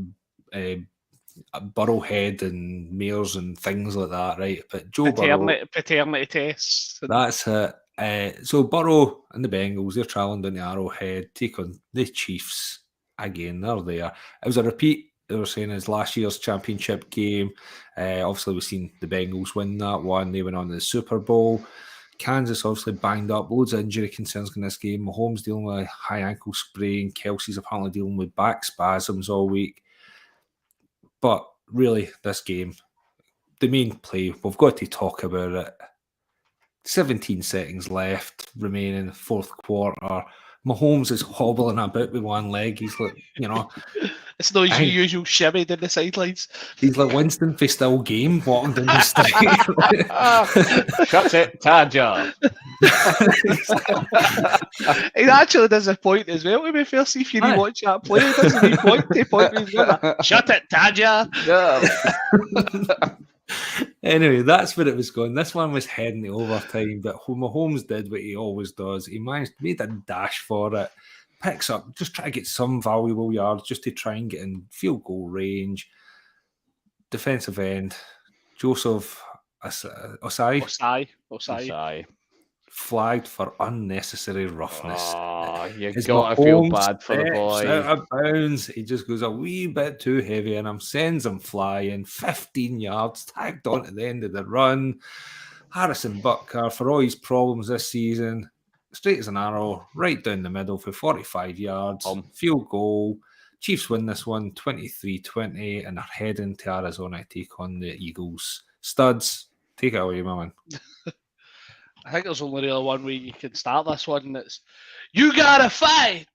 Burrowhead and Mayors and things like that, right? But Joe Burrow, paternity tests. that's it. So Burrow and the Bengals, they're travelling down to Arrowhead, take on the Chiefs again. They're there. It was a repeat. They were saying as last year's championship game. Obviously, we've seen the Bengals win that one. They went on to the Super Bowl. Kansas obviously banged up. Loads of injury concerns in this game. Mahomes dealing with a high ankle sprain. Kelsey's apparently dealing with back spasms all week. But really, this game, the main play, we've got to talk about it. 17 seconds left remaining, fourth quarter. Mahomes is hobbling about with one leg. He's like, it's not his usual shimmy down the sidelines. He's like Winston for still game walking down the street. Shut it, Tadger. He actually does a point as well, to be fair. See if you rewatch that play, he does a point. Shut it, Tadger. Anyway, that's where it was going. This one was heading to overtime, but Mahomes did what he always does. He made a dash for it, picks up, just try to get some valuable yards just to try and get in field goal range. Defensive end, Joseph Osai. Flagged for unnecessary roughness. Oh, you gotta feel bad for the boy. Out of bounds. He just goes a wee bit too heavy and sends him flying 15 yards, tagged on at the end of the run. Harrison Butker, for all his problems this season, straight as an arrow, right down the middle for 45 yards, field goal. Chiefs win this one 23-20 and are heading to Arizona to take on the Eagles. Studs, take it away, my man. I think there's only really one way you can start this one, and it's you gotta fight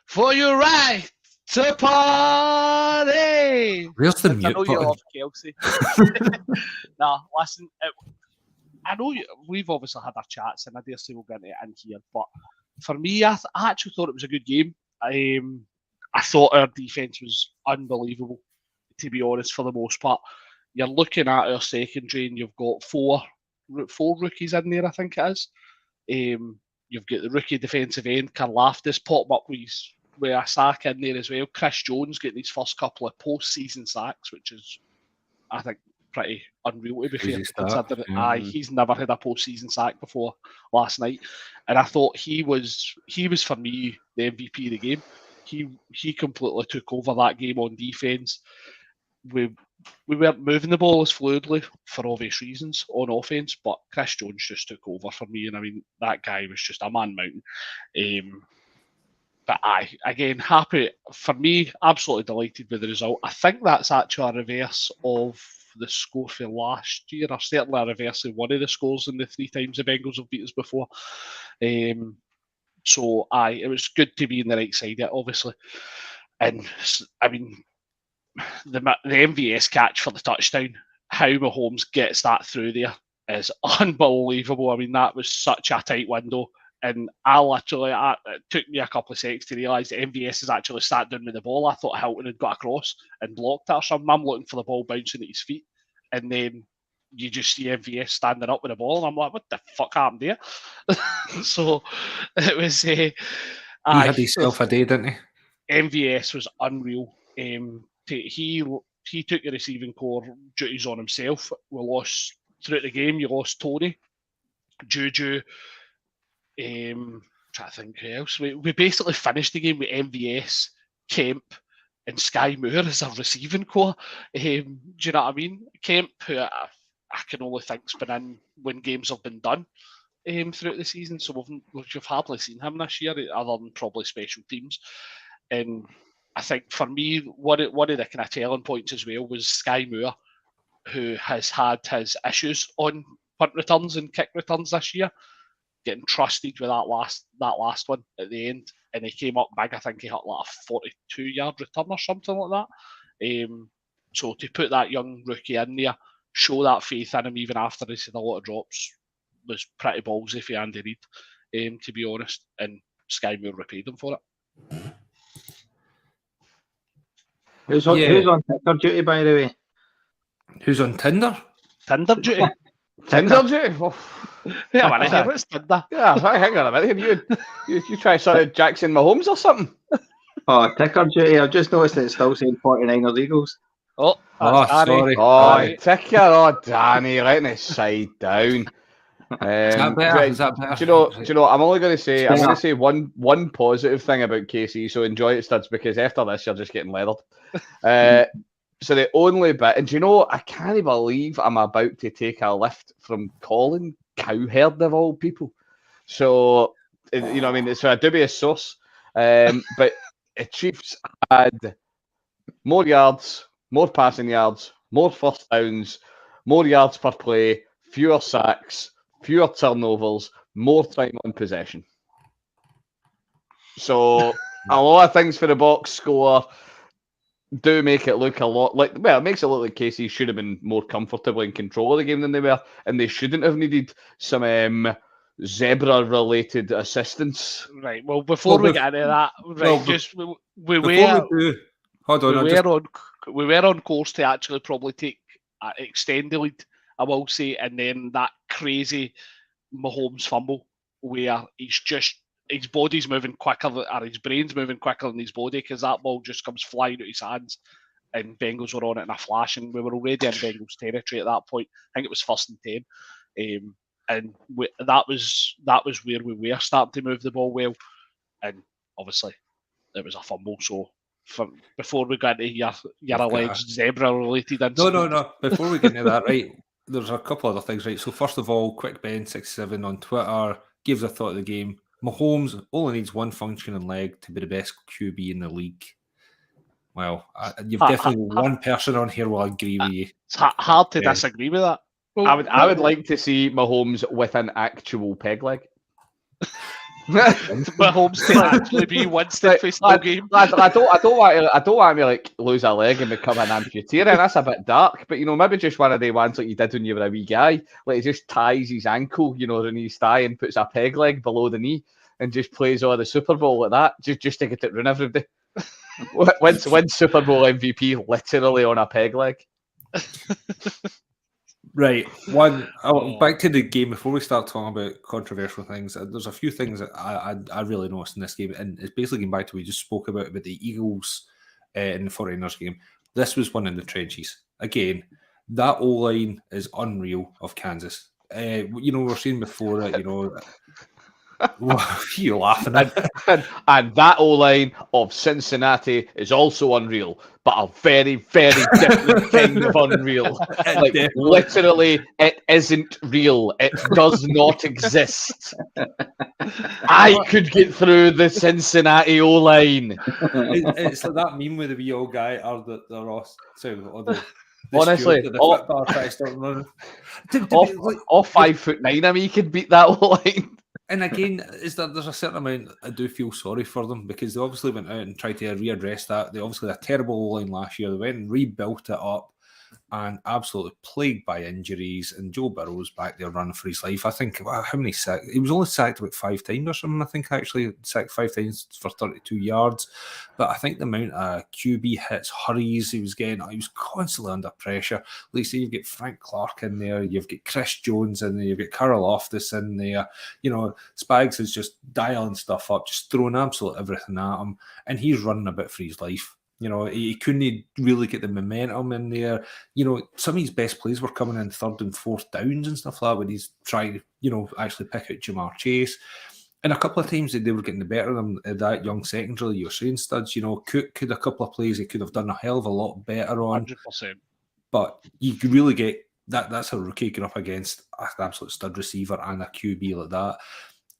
for your right to party. Where's the mute I know button? you love Kelsey. Nah, listen, I know we've obviously had our chats, and I dare say we'll get into it in here, but for me, I actually thought it was a good game. I thought our defence was unbelievable, to be honest, for the most part. You're looking at our secondary, and you've got four rookies in there, I think it is. You've got the rookie defensive end, Karlaftis, popped up with a sack in there as well. Chris Jones getting his first couple of post-season sacks, which is, I think, pretty unreal to be fair. Considering he's never had a post-season sack before last night, and I thought he was for me the MVP of the game. He completely took over that game on defense. We weren't moving the ball as fluidly for obvious reasons on offense, but Chris Jones just took over for me, and I mean that guy was just a man mountain. But again, happy for me, absolutely delighted with the result. I think that's actually a reverse of the score for last year, or certainly a reverse of one of the scores in the 3 times the Bengals have beat us before. So it was good to be in the right side of it, obviously. And I mean, the MVS catch for the touchdown, how Mahomes gets that through there is unbelievable. I mean, that was such a tight window. And it took me a couple of seconds to realise that MVS has actually sat down with the ball. I thought Hilton had got across and blocked it or something. I'm looking for the ball bouncing at his feet. And then you just see MVS standing up with the ball, and I'm like, what the fuck happened there? So it was. He had himself a day, didn't he? MVS was unreal. He took the receiving core duties on himself. We lost throughout the game. You lost Tony, Juju. Trying to think who else. We basically finished the game with MVS, Kemp, and Sky Moore as our receiving core. Do you know what I mean? Kemp, who I can only think's been in when games have been done throughout the season, so we've hardly seen him this year, other than probably special teams. And I think for me, one of the kind of telling points as well was Sky Moore, who has had his issues on punt returns and kick returns this year, getting trusted with that last one at the end, and he came up big. I think he hit like a 42-yard return or something like that. So to put that young rookie in there, show that faith in him even after he's had a lot of drops, was pretty ballsy for Andy Reid, to be honest, and Sky Moore repaid him for it. Who's on Tinder duty, by the way? Who's on Tinder? Tinder duty? Tinder duty? Oh. Yeah, man, what's Tinder? Yeah, hang on a minute. You try sort of Jackson Mahomes or something? Oh, ticker duty. I've just noticed that it's still saying 49ers Eagles. Oh, sorry. Oh, ticker. Oh, Danny, letting it side down. Is that better? Do you know? I'm only going to say one positive thing about KC. So enjoy it, studs, because after this you're just getting leathered. So the only bit, and do you know, I can't believe I'm about to take a lift from Colin Cowherd of all people. So you know, what I mean, it's a dubious source, but the Chiefs had more yards, more passing yards, more first downs, more yards per play, fewer sacks, fewer turnovers, more time on possession. So a lot of things for the box score do make it look a lot like, well, it makes it look like KC should have been more comfortably in control of the game than they were, and they shouldn't have needed some zebra-related assistance. Right. Well, before we get into that, we were on course to actually probably take extend the lead, I will say, and then that crazy Mahomes fumble where his body's moving quicker, or his brain's moving quicker than his body, because that ball just comes flying out his hands, and Bengals were on it in a flash, and we were already in Bengals territory at that point. I think it was 1st and 10, and that was where we were starting to move the ball well, and obviously it was a fumble. So before we got into your alleged zebra-related incident. No. Before we get into that, right, there's a couple other things, right? So first of all, Quick Ben 67 on Twitter gives a thought of the game. Mahomes only needs one functioning leg to be the best QB in the league. Well, you've definitely one person on here will agree with you. It's hard to disagree with that. I would like to see Mahomes with an actual peg leg. Mahomes to actually be one step face the game. I don't want to like lose a leg and become an amputee. That's a bit dark. But you know, maybe just one of the ones like you did when you were a wee guy. Like he just ties his ankle, you know, around his thigh and puts a peg leg below the knee and just plays all the Super Bowl like that, just to get it run every day. Win Super Bowl MVP literally on a peg leg. Right. Back to the game before we start talking about controversial things. There's a few things that I really noticed in this game, and it's basically going back to what we just spoke about the Eagles in the 49ers game. This was one in the trenches. Again, that O-line is unreal of Kansas. You know, we were saying before that, you know, you're laughing at and that O-line of Cincinnati is also unreal, but a very, very different kind of unreal. Like literally, it isn't real. It does not exist. I could get through the Cincinnati O-line. It's like that meme with the wee old guy or the Ross. Honestly, all 5'9" of me could beat that O-line. And again, there's a certain amount I do feel sorry for them, because they obviously went out and tried to readdress that. They obviously had a terrible line last year. They went and rebuilt it up. and absolutely plagued by injuries. And Joe Burrow's back there running for his life. I think, wow, how many sacks? He was only sacked about 5 times or something. I think actually sacked 5 times for 32 yards. But I think the amount of QB hits, hurries he was getting, he was constantly under pressure. Like say, you've got Frank Clark in there, you've got Chris Jones in there, you've got Carl Loftus in there. Spags is just dialing stuff up, just throwing absolutely everything at him, and he's running a bit for his life. He couldn't really get the momentum in there. Some of his best plays were coming in 3rd and 4th downs and stuff like that when he's trying to, actually pick out Jamar Chase. And a couple of times they were getting the better of them, that young secondary you're saying, Studs. Cook could a couple of plays he could have done a hell of a lot better on. 100%. But you could really get that's a rookie going up against an absolute stud receiver and a QB like that.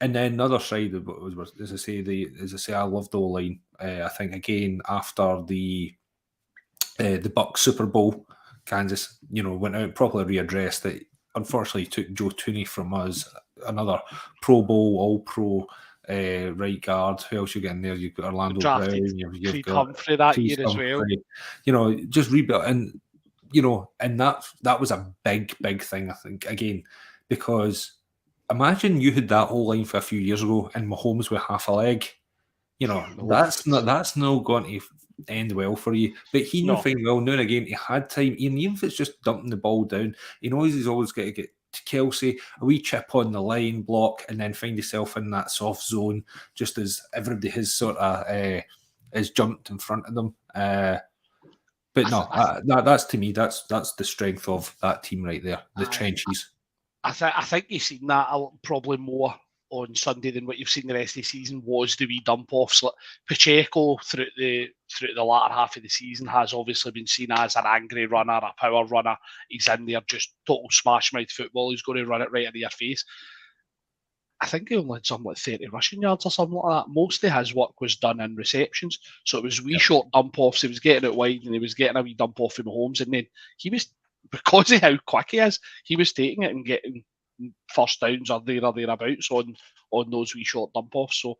And then the other side of what was, as I say, I love the O-line. I think again after the Bucks Super Bowl, Kansas, went out properly readdressed it. Unfortunately, took Joe Tooney from us, another Pro Bowl, All-Pro right guard. Who else you get in there? You've got Orlando Drafted Brown. You've got Humphrey that Creed year as well. Humphrey. Just rebuilt, and and that was a big thing. I think again because. Imagine you had that whole line for a few years ago and Mahomes with half a leg. That's not going to end well for you. But he knew fine well, now and again, he had time. And even if it's just dumping the ball down, he knows he's always got to get to Kelsey, a wee chip on the line, block, and then find himself in that soft zone, just as everybody has sort of has jumped in front of them. But no, that's to me, that's the strength of that team right there, the trenches. I think you've seen that probably more on Sunday than what you've seen the rest of the season was the wee dump offs. Like Pacheco through the latter half of the season has obviously been seen as an angry runner, a power runner. He's in there just total smash mouth football. He's going to run it right into your face. I think he only had something like 30 rushing yards or something like that. Most of his work was done in receptions. So it was wee short dump offs. He was getting it wide and he was getting a wee dump off from Mahomes. And then he was, because of how quick he is, he was taking it and getting first downs or thereabouts on those wee short dump offs. So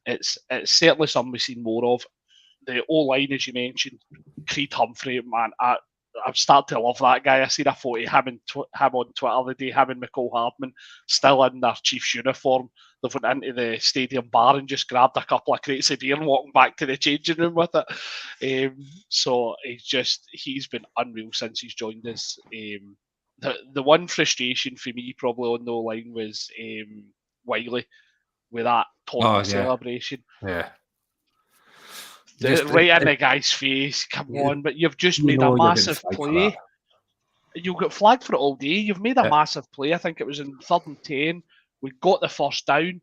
it's certainly something we've seen more of. The O-line, as you mentioned, Creed Humphrey, man, I've started to love that guy. I seen a photo of him on Twitter the day, him and McCall Hardman still in their Chiefs uniform. They've went into the stadium bar and just grabbed a couple of crates of beer and walking back to the changing room with it. So he's been unreal since he's joined us. The one frustration for me probably on the line was Wiley with that taunting celebration. Yeah. Right in the guy's face. Come on, but you've just made a massive play. You got flagged for it all day. You've made a massive play. I think it was in 3rd and 10. We got the first down.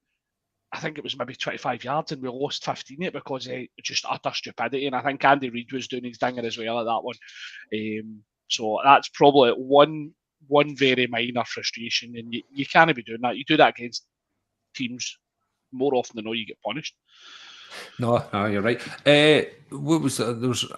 I think it was maybe 25 yards and we lost 15 it because of just utter stupidity. And I think Andy Reid was doing his dinger as well at that one. So that's probably one very minor frustration. And you can't be doing that. You do that against teams more often than not, you get punished. No, you're right. What was there was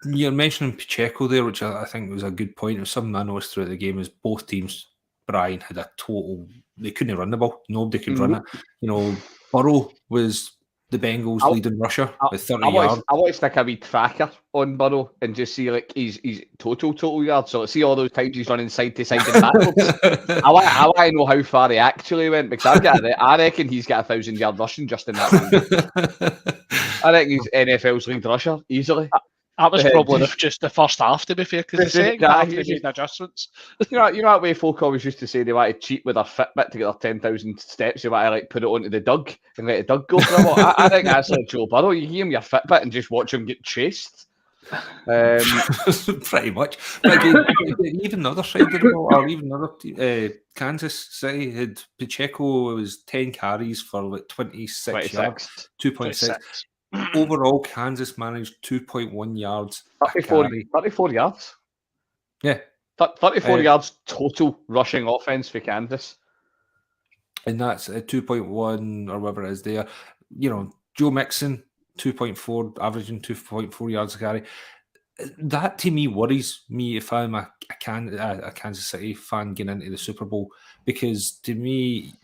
you're mentioning Pacheco there, which I think was a good point. It was something I noticed throughout the game is both teams, Brian, had a total, they couldn't run the ball. Nobody could run it. Burrow was the Bengals leading rusher with 30 yards. I want to stick a wee tracker on Burrow and just see like he's total yards. So see all those times he's running side to side and backwards. I want to know how far he actually went because I reckon he's got 1,000-yard rushing just in that game. I reckon he's NFL's lead rusher easily. That was probably just the first half, to be fair, because the second half they made adjustments. You know that way folk always used to say they want to cheat with their Fitbit to get their 10,000 steps. They want to like put it onto the Doug and let the Doug go for a while. I think that's like Joe Burrow. You give him your Fitbit and just watch him get chased. Pretty much. But again, even the other side of the ball, or even another Kansas City had Pacheco was 10 carries for like 26 yards, 2.6. Overall, Kansas managed 2.1 yards. 34 yards. Yeah. 34 yards total rushing offense for Kansas. And that's a 2.1 or whatever it is there. Joe Mixon, 2.4, averaging 2.4 yards a carry. That to me worries me if I'm a Kansas City fan getting into the Super Bowl, because to me,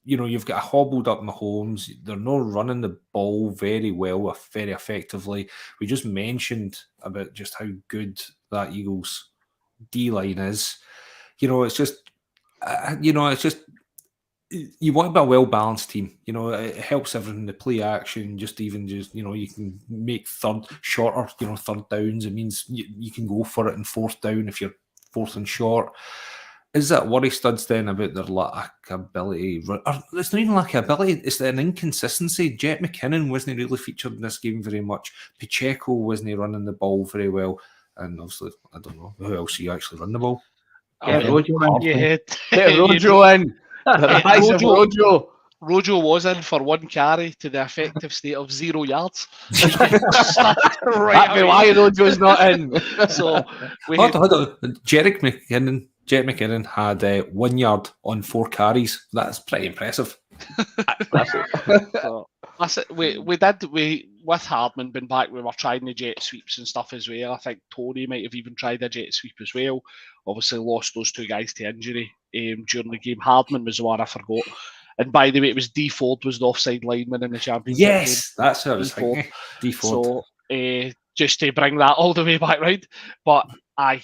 you've got a hobbled up Mahomes. They're not running the ball very well or very effectively. We just mentioned about just how good that Eagles D-line is. It's just, you want to be a well-balanced team. It helps everything, the play action, you can make shorter, third downs. It means you can go for it in fourth down if you're fourth and short. Is that worry, Studs, then, about their lack of ability? Or it's not even lack of ability, it's an inconsistency. Jet McKinnon wasn't really featured in this game very much. Pacheco wasn't running the ball very well. And obviously, I don't know, who else you actually run the ball? Rojo Get Rojo in. The rise of Rojo. Rojo was in for one carry to the effective state of 0 yards. That'd be why Rojo's not in. So hold on. Jet McKinnon had 1 yard on 4 carries. That's pretty impressive. We with Hardman been back, we were trying the jet sweeps and stuff as well. I think Tony might have even tried a jet sweep as well. Obviously lost those 2 guys to injury during the game. Hardman was the one I forgot. And by the way, it was D Ford was the offside lineman in the championship game. Yes, that's what I was thinking. D Ford. So just to bring that all the way back round. But I'm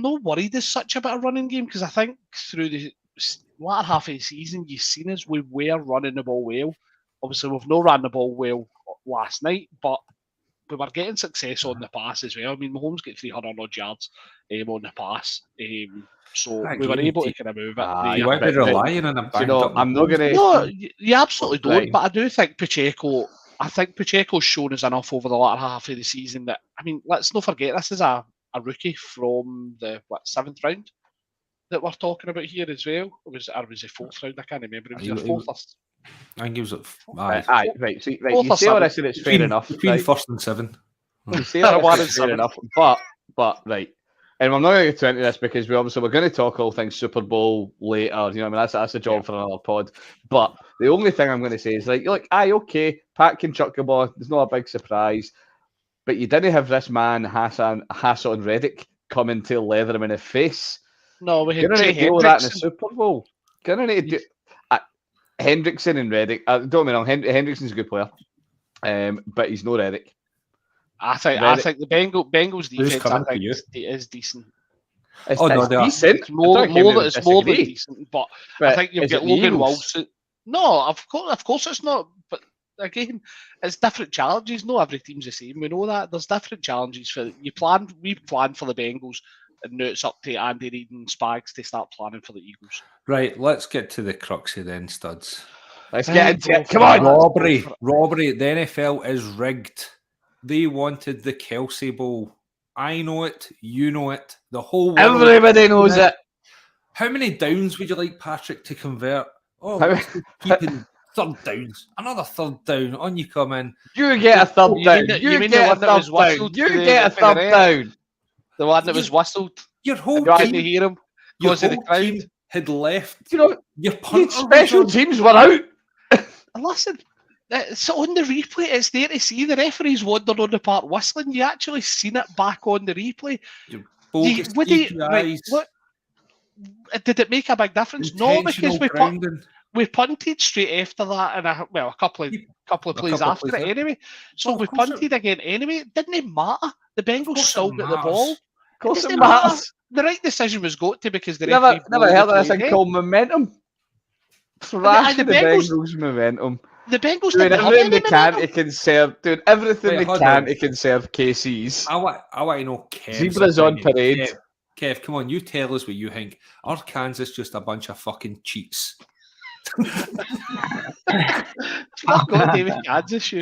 not worried as such about a running game, because I think through the latter half of the season, you've seen us, we were running the ball well. Obviously, we've not run the ball well last night, but we were getting success on the pass as well. I mean, Mahomes got 300 odd yards on the pass. So we were able to kind of move it. You might be relying on him. I'm not going to. No, you absolutely don't. But I do think Pacheco's shown us enough over the latter half of the season that, I mean, let's not forget, this is a rookie from the 7th round that we're talking about here as well. Or was it 4th round? I can't remember. It was your 4th. I think it was at right. You say all this and it's fair enough. Between 1st and 7. You say all this is fair enough. But right. And I'm not going to get into this because we're going to talk all things Super Bowl later. That's a job for another pod. But the only thing I'm going to say is okay, Pat can chuck the ball. There's not a big surprise. But you didn't have this man, Hassan Reddick, coming to leather him in the face. No, we had You're going to deal with that in the Super Bowl. Going to do Hendrickson and Reddick. Don't get me wrong, Hendrickson's a good player, but he's no Reddick. I think the Bengals defense is decent. It's decent. It's more than decent. But I think you've got Logan Wilson. No, of course it's not. But again, it's different challenges. Not every team's the same. We know that there's different challenges we planned for the Bengals, and now it's up to Andy Reid and Spags to start planning for the Eagles. Right, let's get to the crux of then, Studs. Let's get into it. Come on, robbery. The NFL is rigged. They wanted the Kelsey Bowl. I know it. You know it. The whole world. Everybody knows it. How many downs would you like Patrick to convert? Oh, keeping third downs. Another third down. On you come in. You get a third down. You get a third down. You get a third down. The one that was whistled. Your whole team. To hear him because of the crowd. Team had left. Your special teams were out. Listen. It's on the replay. It's there to see. The referees wandered on the park whistling. You actually seen it back on the replay. Did it make a big difference? No, because we punted straight after that, and a couple of plays after it anyway. So we punted again anyway. It didn't matter. The Bengals still got the ball. Of course it matters. The right decision was got to because the never heard of this thing called momentum. Thrashing the Bengals momentum. The Bengals doing everything they can to conserve. Doing everything they can to conserve KCs. I want to know Kev. Zebras on parade. Kev, come on, you tell us what you think. Are Kansas just a bunch of fucking cheats? I've got David Kansas.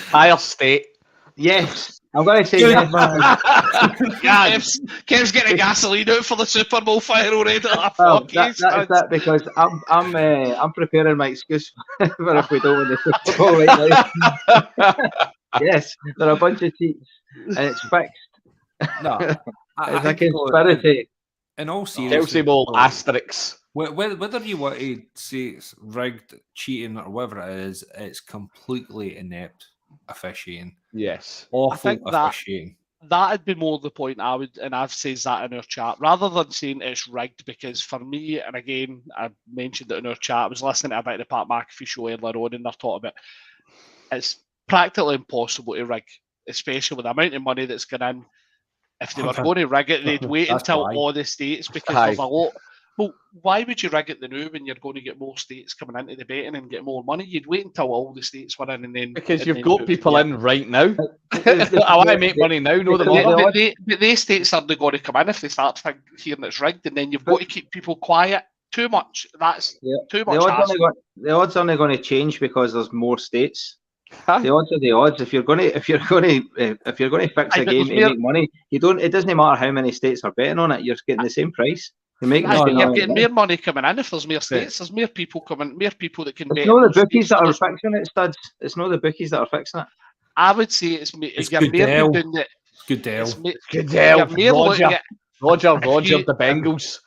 Ohio State. Yes. I'm going to say Kev's getting gasoline out for the Super Bowl fire already. That's that because I'm preparing my excuse for if we don't win the Super Bowl right now. Yes, they're a bunch of cheats and it's fixed. No, it's a conspiracy. In all seriousness, Kelsey Bowl asterisks. Whether you want to say it's rigged, cheating, or whatever it is, it's completely inept officiating. Yes. Awful officiating. that'd be more the point I would, and I've said that in our chat, rather than saying it's rigged, because for me, and again, I mentioned it in our chat, I was listening to a bit of the Pat McAfee show earlier on, and they're talking about it's practically impossible to rig, especially with the amount of money that's gone in. If they were going to rig it, they'd wait until all the states, because there's a lot. Well, why would you rig it the new when you're going to get more states coming into the betting and get more money? You'd wait until all the states were in, and then because you've got people in right now. I want to make money now, no the but the states are going to come in if they start hearing it's rigged, and then you've got to keep people quiet. Too much. That's too much. The odds aren't going to change because there's more states. The odds are the odds. If you're going to fix a game to make money, it doesn't matter how many states are betting on it. You're getting the same price. You're getting more money coming in if there's more states. There's more people coming, more people that can bet. It's not the bookies that are fixing it, studs. It's not the bookies that are fixing it. I would say it's Goodell. Goodell. Roger, the Bengals.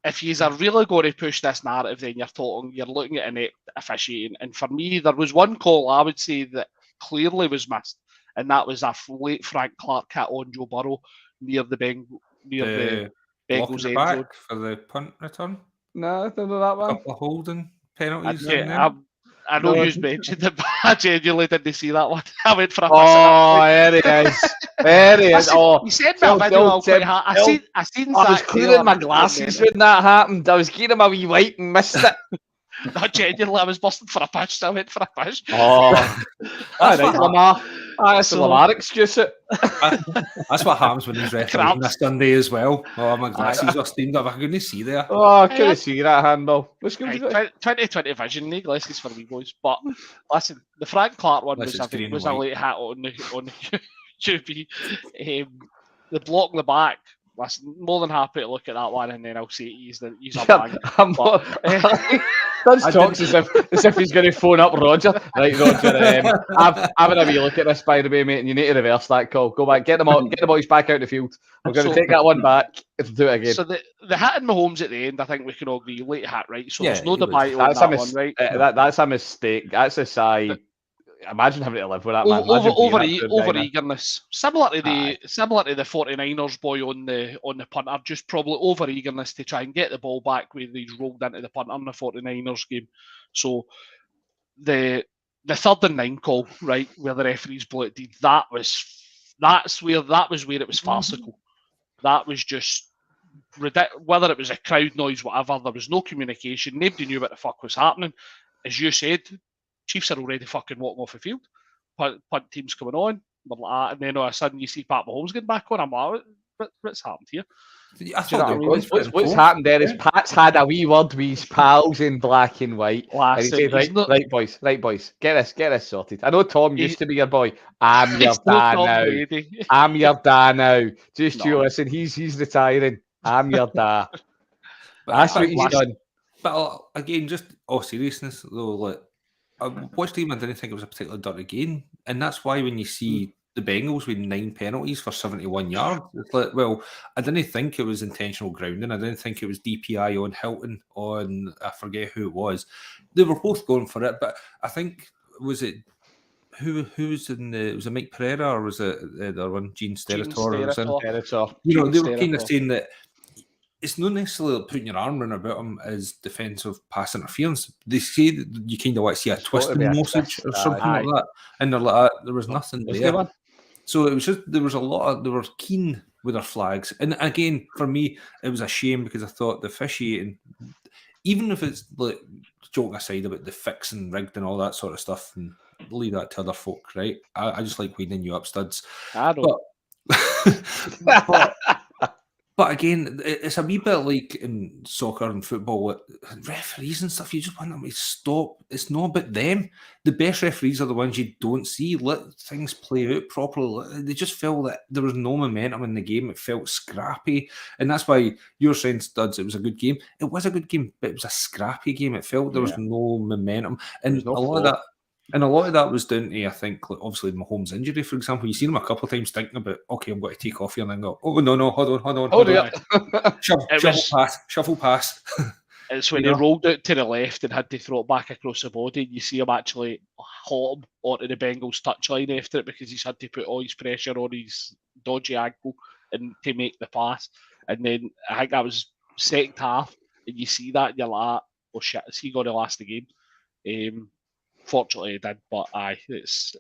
If you are really going to push this narrative, then you're looking at inept officiating. And for me, there was one call I would say that clearly was missed, and that was a late Frank Clark hit on Joe Burrow near the Bengals end zone for the punt return. No, I don't know that one. A couple of holding penalties. I know you mentioned it, but I genuinely didn't see that one. I went for a there he is. There he is. You sent me a video quite hard. I seen I was clearing my glasses when that happened. I was getting him a wee wipe and missed it. Not genuinely, I was busting for a pitch, so I went for a pitch. All right, Lamar. That's the Lamar excuse it. That's what happens when he's refereeing on a Sunday as well. Oh, my glasses are steamed up. I couldn't see there. Oh, I couldn't see that handball. 20/20 vision, no glasses for me boys. But listen, the Frank Clark one was a late hat on the QB. The block in the back. Listen, more than happy to look at that one, and then I'll say he's a bang. Does talks as if he's going to phone up Roger. Right, Roger. Having a wee look at this, by the way, mate, and you need to reverse that call. Go back, get the boys back out the field. We're going to take that one back and do it again. So the hit in Mahomes at the end, I think we can all agree, late hat, right? So there's no debate on that one, right? That's a mistake. That's a sigh. Imagine having to live with that, man. Over eagerness, similar to the 49ers boy on the punter, just probably over eagerness to try and get the ball back where he's rolled into the punter in the 49ers game. So the 3rd and 9 call, right, where the referees blew it, that was where it was farcical. That was just whether it was a crowd noise, whatever. There was no communication. Nobody knew what the fuck was happening. As you said, Chiefs are already fucking walking off the field. Punt team's coming on. And then all of a sudden you see Pat Mahomes getting back on. I'm like, what's happened here? What's happened there is Pat's had a wee word with his pals in black and white. And he said, right, boys, get this sorted. I know Tom used to be your boy. I'm your dad now. I'm your dad now. Just you listen, he's retiring. I'm your dad. That's what he's done. But again, just all seriousness though, like, I watched the game, I didn't think it was a particularly dirty game. And that's why when you see the Bengals with 9 penalties for 71 yards, it's like, well, I didn't think it was intentional grounding. I didn't think it was DPI on Hilton, I forget who it was. They were both going for it, but I think, was it, who was in the, was it Mike Pereira or was it the other one, Gene Steratore? You know, they were kind of saying that it's not necessarily putting your arm around about him as defensive pass interference. They say that you kind of want to see a twist in the message or something like that. And they're like, there was nothing there. So it was just, there was a lot of, they were keen with their flags. And again, for me, it was a shame because I thought the officiating, even if it's like joking aside about the fixing rigged and all that sort of stuff, and leave that to other folk, right? I just like winding you up, studs. I don't. But again, it's a wee bit like in soccer and football, referees and stuff, you just want them to stop. It's not about them. The best referees are the ones you don't see. Let things play out properly. They just felt that there was no momentum in the game. It felt scrappy. And that's why you're saying, Studs, it was a good game. It was a good game, but it was a scrappy game. It felt there was no momentum. And a lot of that was down to, I think, like, obviously Mahomes' injury, for example. You've seen him a couple of times thinking about, okay, I'm going to take off here, and then go, oh, no, hold on. Shuffle pass. It's when he rolled out to the left and had to throw it back across the body. You see him actually haul him onto the Bengals touchline after it because he's had to put all his pressure on his dodgy ankle and to make the pass. And then I think that was second half, and you see that, and you're like, oh shit, is he going to last the game? Fortunately, it did, but it's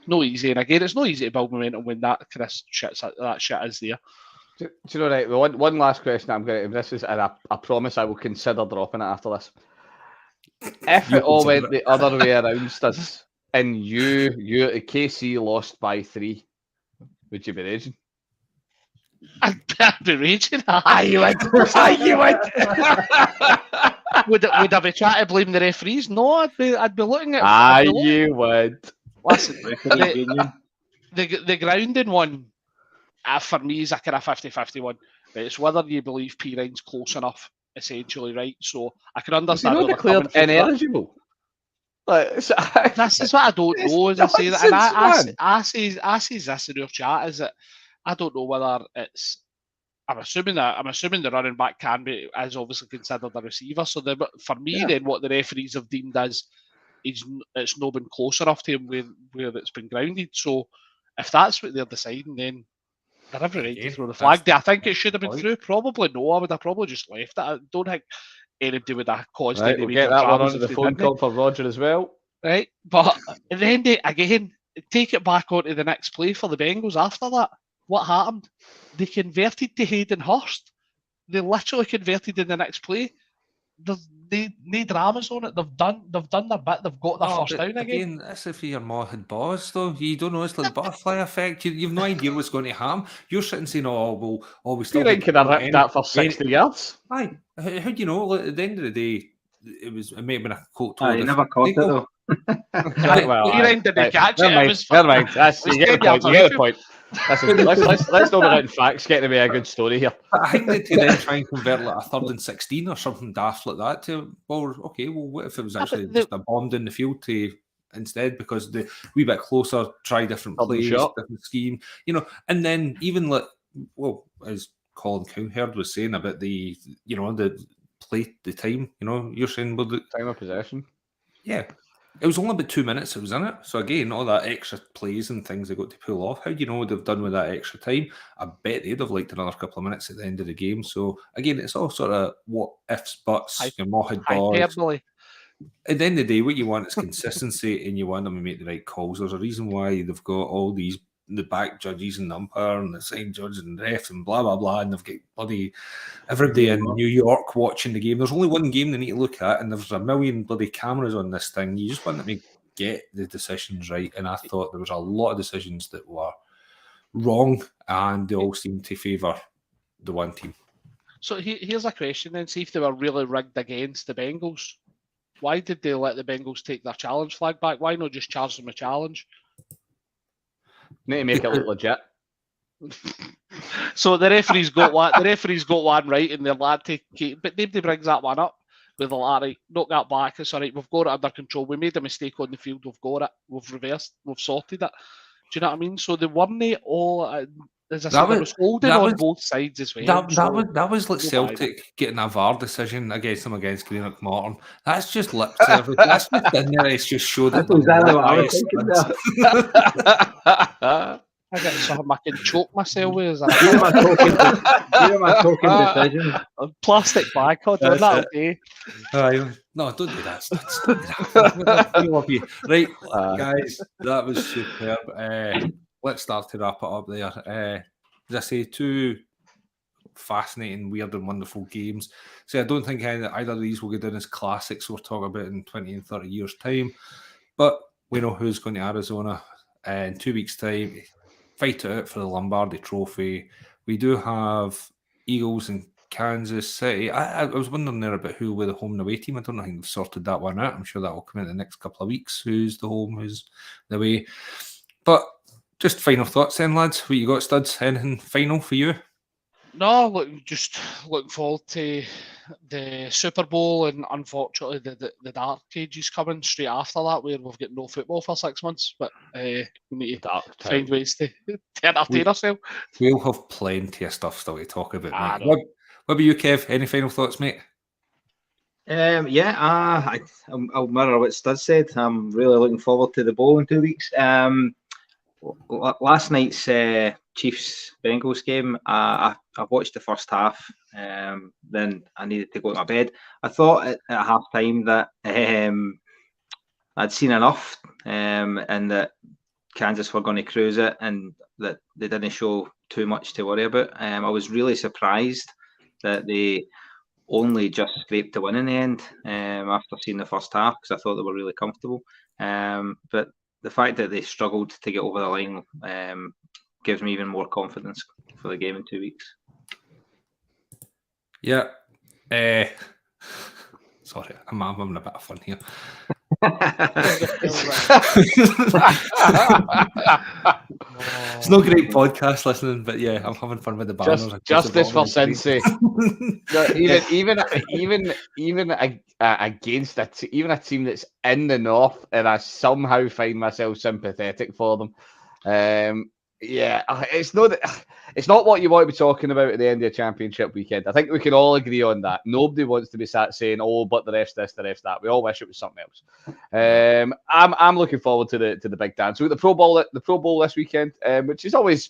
no easy. And again, it's not easy to build momentum when that kind of shit is there. Do you know, right? One last question I'm going to. This is, and I promise I will consider dropping it after this. If it all went the other way around, Studs, and KC lost by 3, would you be raging? I'd be raging. You would. You would. Would I be trying to blame the referees? No, I'd be looking at. You would. Listen, the grounding one, for me, is a kind of 50-50 one. But it's whether you believe P9's close enough, essentially, right? So I can understand. Is he not declared ineligible? This is what I don't know. As I say that, and I say this in our chat, is that I don't know whether it's. I'm assuming the running back can be as obviously considered a receiver. So for me, then what the referees have deemed as it's not been close enough to him where it's been grounded. So if that's what they're deciding, then they're every right to throw the flag. Do I think it should have been through? Probably no. I would have probably just left it. I don't think anybody would have caused any. We'll get that one onto the phone call for Roger as well. Right, but then again, take it back onto the next play for the Bengals after that. What happened? They converted to Hayden Hurst. They literally converted in the next play. There's no dramas on it. They've done their bit. They've got their first down again. That's if you're Mohammed Boss, though. You don't know. It's like the butterfly effect. You've no idea what's going to happen. You're sitting saying, we still think could have ripped that for 60 yards? Aye. How do you know? At the end of the day, it may have been a coat. He never caught it, though. P9 didn't catch it. Never mind. You get the point. Listen, let's not get facts. Getting to be a good story here. I think that to then try and convert like a 3rd and 16 or something daft like that to, what if it was actually just a bomb in the field to instead, because the wee bit closer, try different plays, different scheme, and then even as Colin Cowherd was saying about the play, the time, you're saying the time of possession. Yeah. It was only about 2 minutes it was in it. So again, all that extra plays and things they got to pull off. How do you know what they've done with that extra time? I bet they'd have liked another couple of minutes at the end of the game. So again, it's all sort of what ifs, buts, hyperbole. At the end of the day, what you want is consistency, and you want them to make the right calls. There's a reason why they've got all the back judges and the umpire and the side judge and ref and blah blah blah, and they've got bloody everybody in New York watching the game. There's only one game they need to look at, and there's a million bloody cameras on this thing. You just want them to get the decisions right, and I thought there was a lot of decisions that were wrong, and they all seemed to favour the one team. So here's a question then: see if they were really rigged against the Bengals. Why did they let the Bengals take their challenge flag back? Why not just charge them a challenge? Need to make it look legit. So the referee's got one. The referee's got one right, and they're allowed to keep. But nobody brings that one up. With Larry, knock that back. It's all right. We've got it under control. We made a mistake on the field. We've got it. We've reversed. We've sorted it. Do you know what I mean? So they weren't all. As I said, there was holding on both sides as well. That was like Celtic getting a VAR decision against them against Greenock Morton. That's just lip service. That's just in there. It's just showed that. That's exactly what I was thinking there. I got something I can choke myself with. These are my token decisions. Plastic bag, God, that okay. No, don't do that. Don't do that. Right, guys, that was superb. Let's start to wrap it up there. As I say, 2 fascinating, weird and wonderful games. So I don't think either of these will go down as classics we'll talk about in 20 and 30 years' time. But we know who's going to Arizona in 2 weeks' time. Fight it out for the Lombardi Trophy. We do have Eagles and Kansas City. I was wondering there about who were the home and away team. I don't know if they've sorted that one out. I'm sure that will come in the next couple of weeks. Who's the home, who's the away. But just final thoughts then, lads. What you got, Studs? Anything final for you? No, just looking forward to the Super Bowl, and unfortunately the dark ages coming straight after that, where we've got no football for 6 months. But we need to find ways to entertain ourselves. We'll have plenty of stuff still to talk about. What about you, Kev? Any final thoughts, mate? I'll mirror what Stud said. I'm really looking forward to the bowl in 2 weeks. last night's Chiefs Bengals game, I watched the first half. Then I needed to go to my bed. I thought at half time that I'd seen enough, and that Kansas were going to cruise it, and that they didn't show too much to worry about. I was really surprised that they only just scraped the win in the end after seeing the first half, because I thought they were really comfortable. But the fact that they struggled to get over the line gives me even more confidence for the game in 2 weeks. Yeah. Sorry, I'm having a bit of fun here. It's not great podcast listening, but yeah, I'm having fun with the banners. Justice for Cincy. even against even a team that's in the north, and I somehow find myself sympathetic for them. It's not what you want to be talking about at the end of the championship weekend. I think we can all agree on that. Nobody wants to be sat saying, "Oh, but the rest this, the rest that." We all wish it was something else. I'm looking forward to the big dance. So the Pro Bowl this weekend, which is always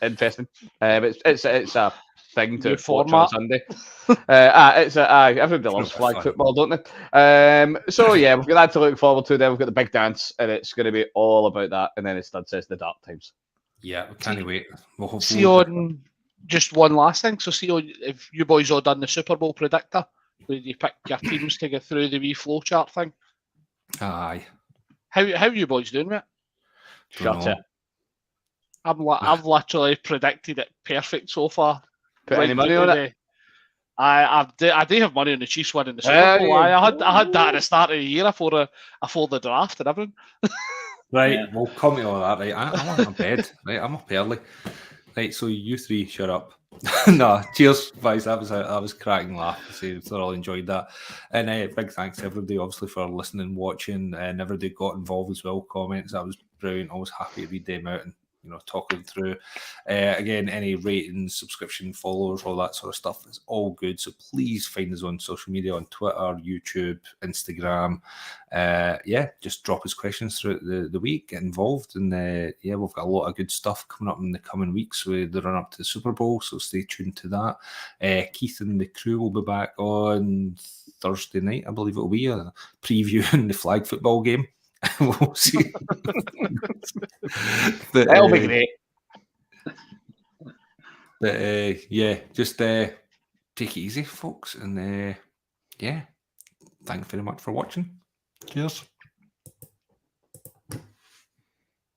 interesting. It's a thing to watch on Sunday. Everybody loves flag football, don't they? So yeah, we've got that to look forward to. Then we've got the big dance, and it's going to be all about that. And then it starts the dark times. Yeah, we can't wait. We'll see on just one last thing. So see on if you boys all done the Super Bowl predictor, where you pick your teams to get through the wee flowchart thing. Aye. How you boys doing with it? Shut it. I've literally predicted it perfect so far. Put any money on it? I do have money on the Chiefs winning the Super Bowl. I had that at the start of the year before the draft and everything. Right, we'll come to all that. Right, I'm on my bed. Right, I'm up early. Right, so you three, shut up. No, cheers, guys. That was cracking laugh. I thoroughly enjoyed that, and big thanks to everybody, obviously, for listening, watching, and everybody got involved as well. Comments, that was brilliant. Always happy to read them out and talking through. Again, any ratings, subscription, followers, all that sort of stuff is all good. So please find us on social media, on Twitter, YouTube, Instagram. Just drop us questions throughout the week, get involved, and we've got a lot of good stuff coming up in the coming weeks with the run up to the Super Bowl. So stay tuned to that. Keith and the crew will be back on Thursday night, I believe it'll be, previewing the flag football game. We'll see. That'll be great. But just take it easy, folks, and thanks very much for watching. Cheers.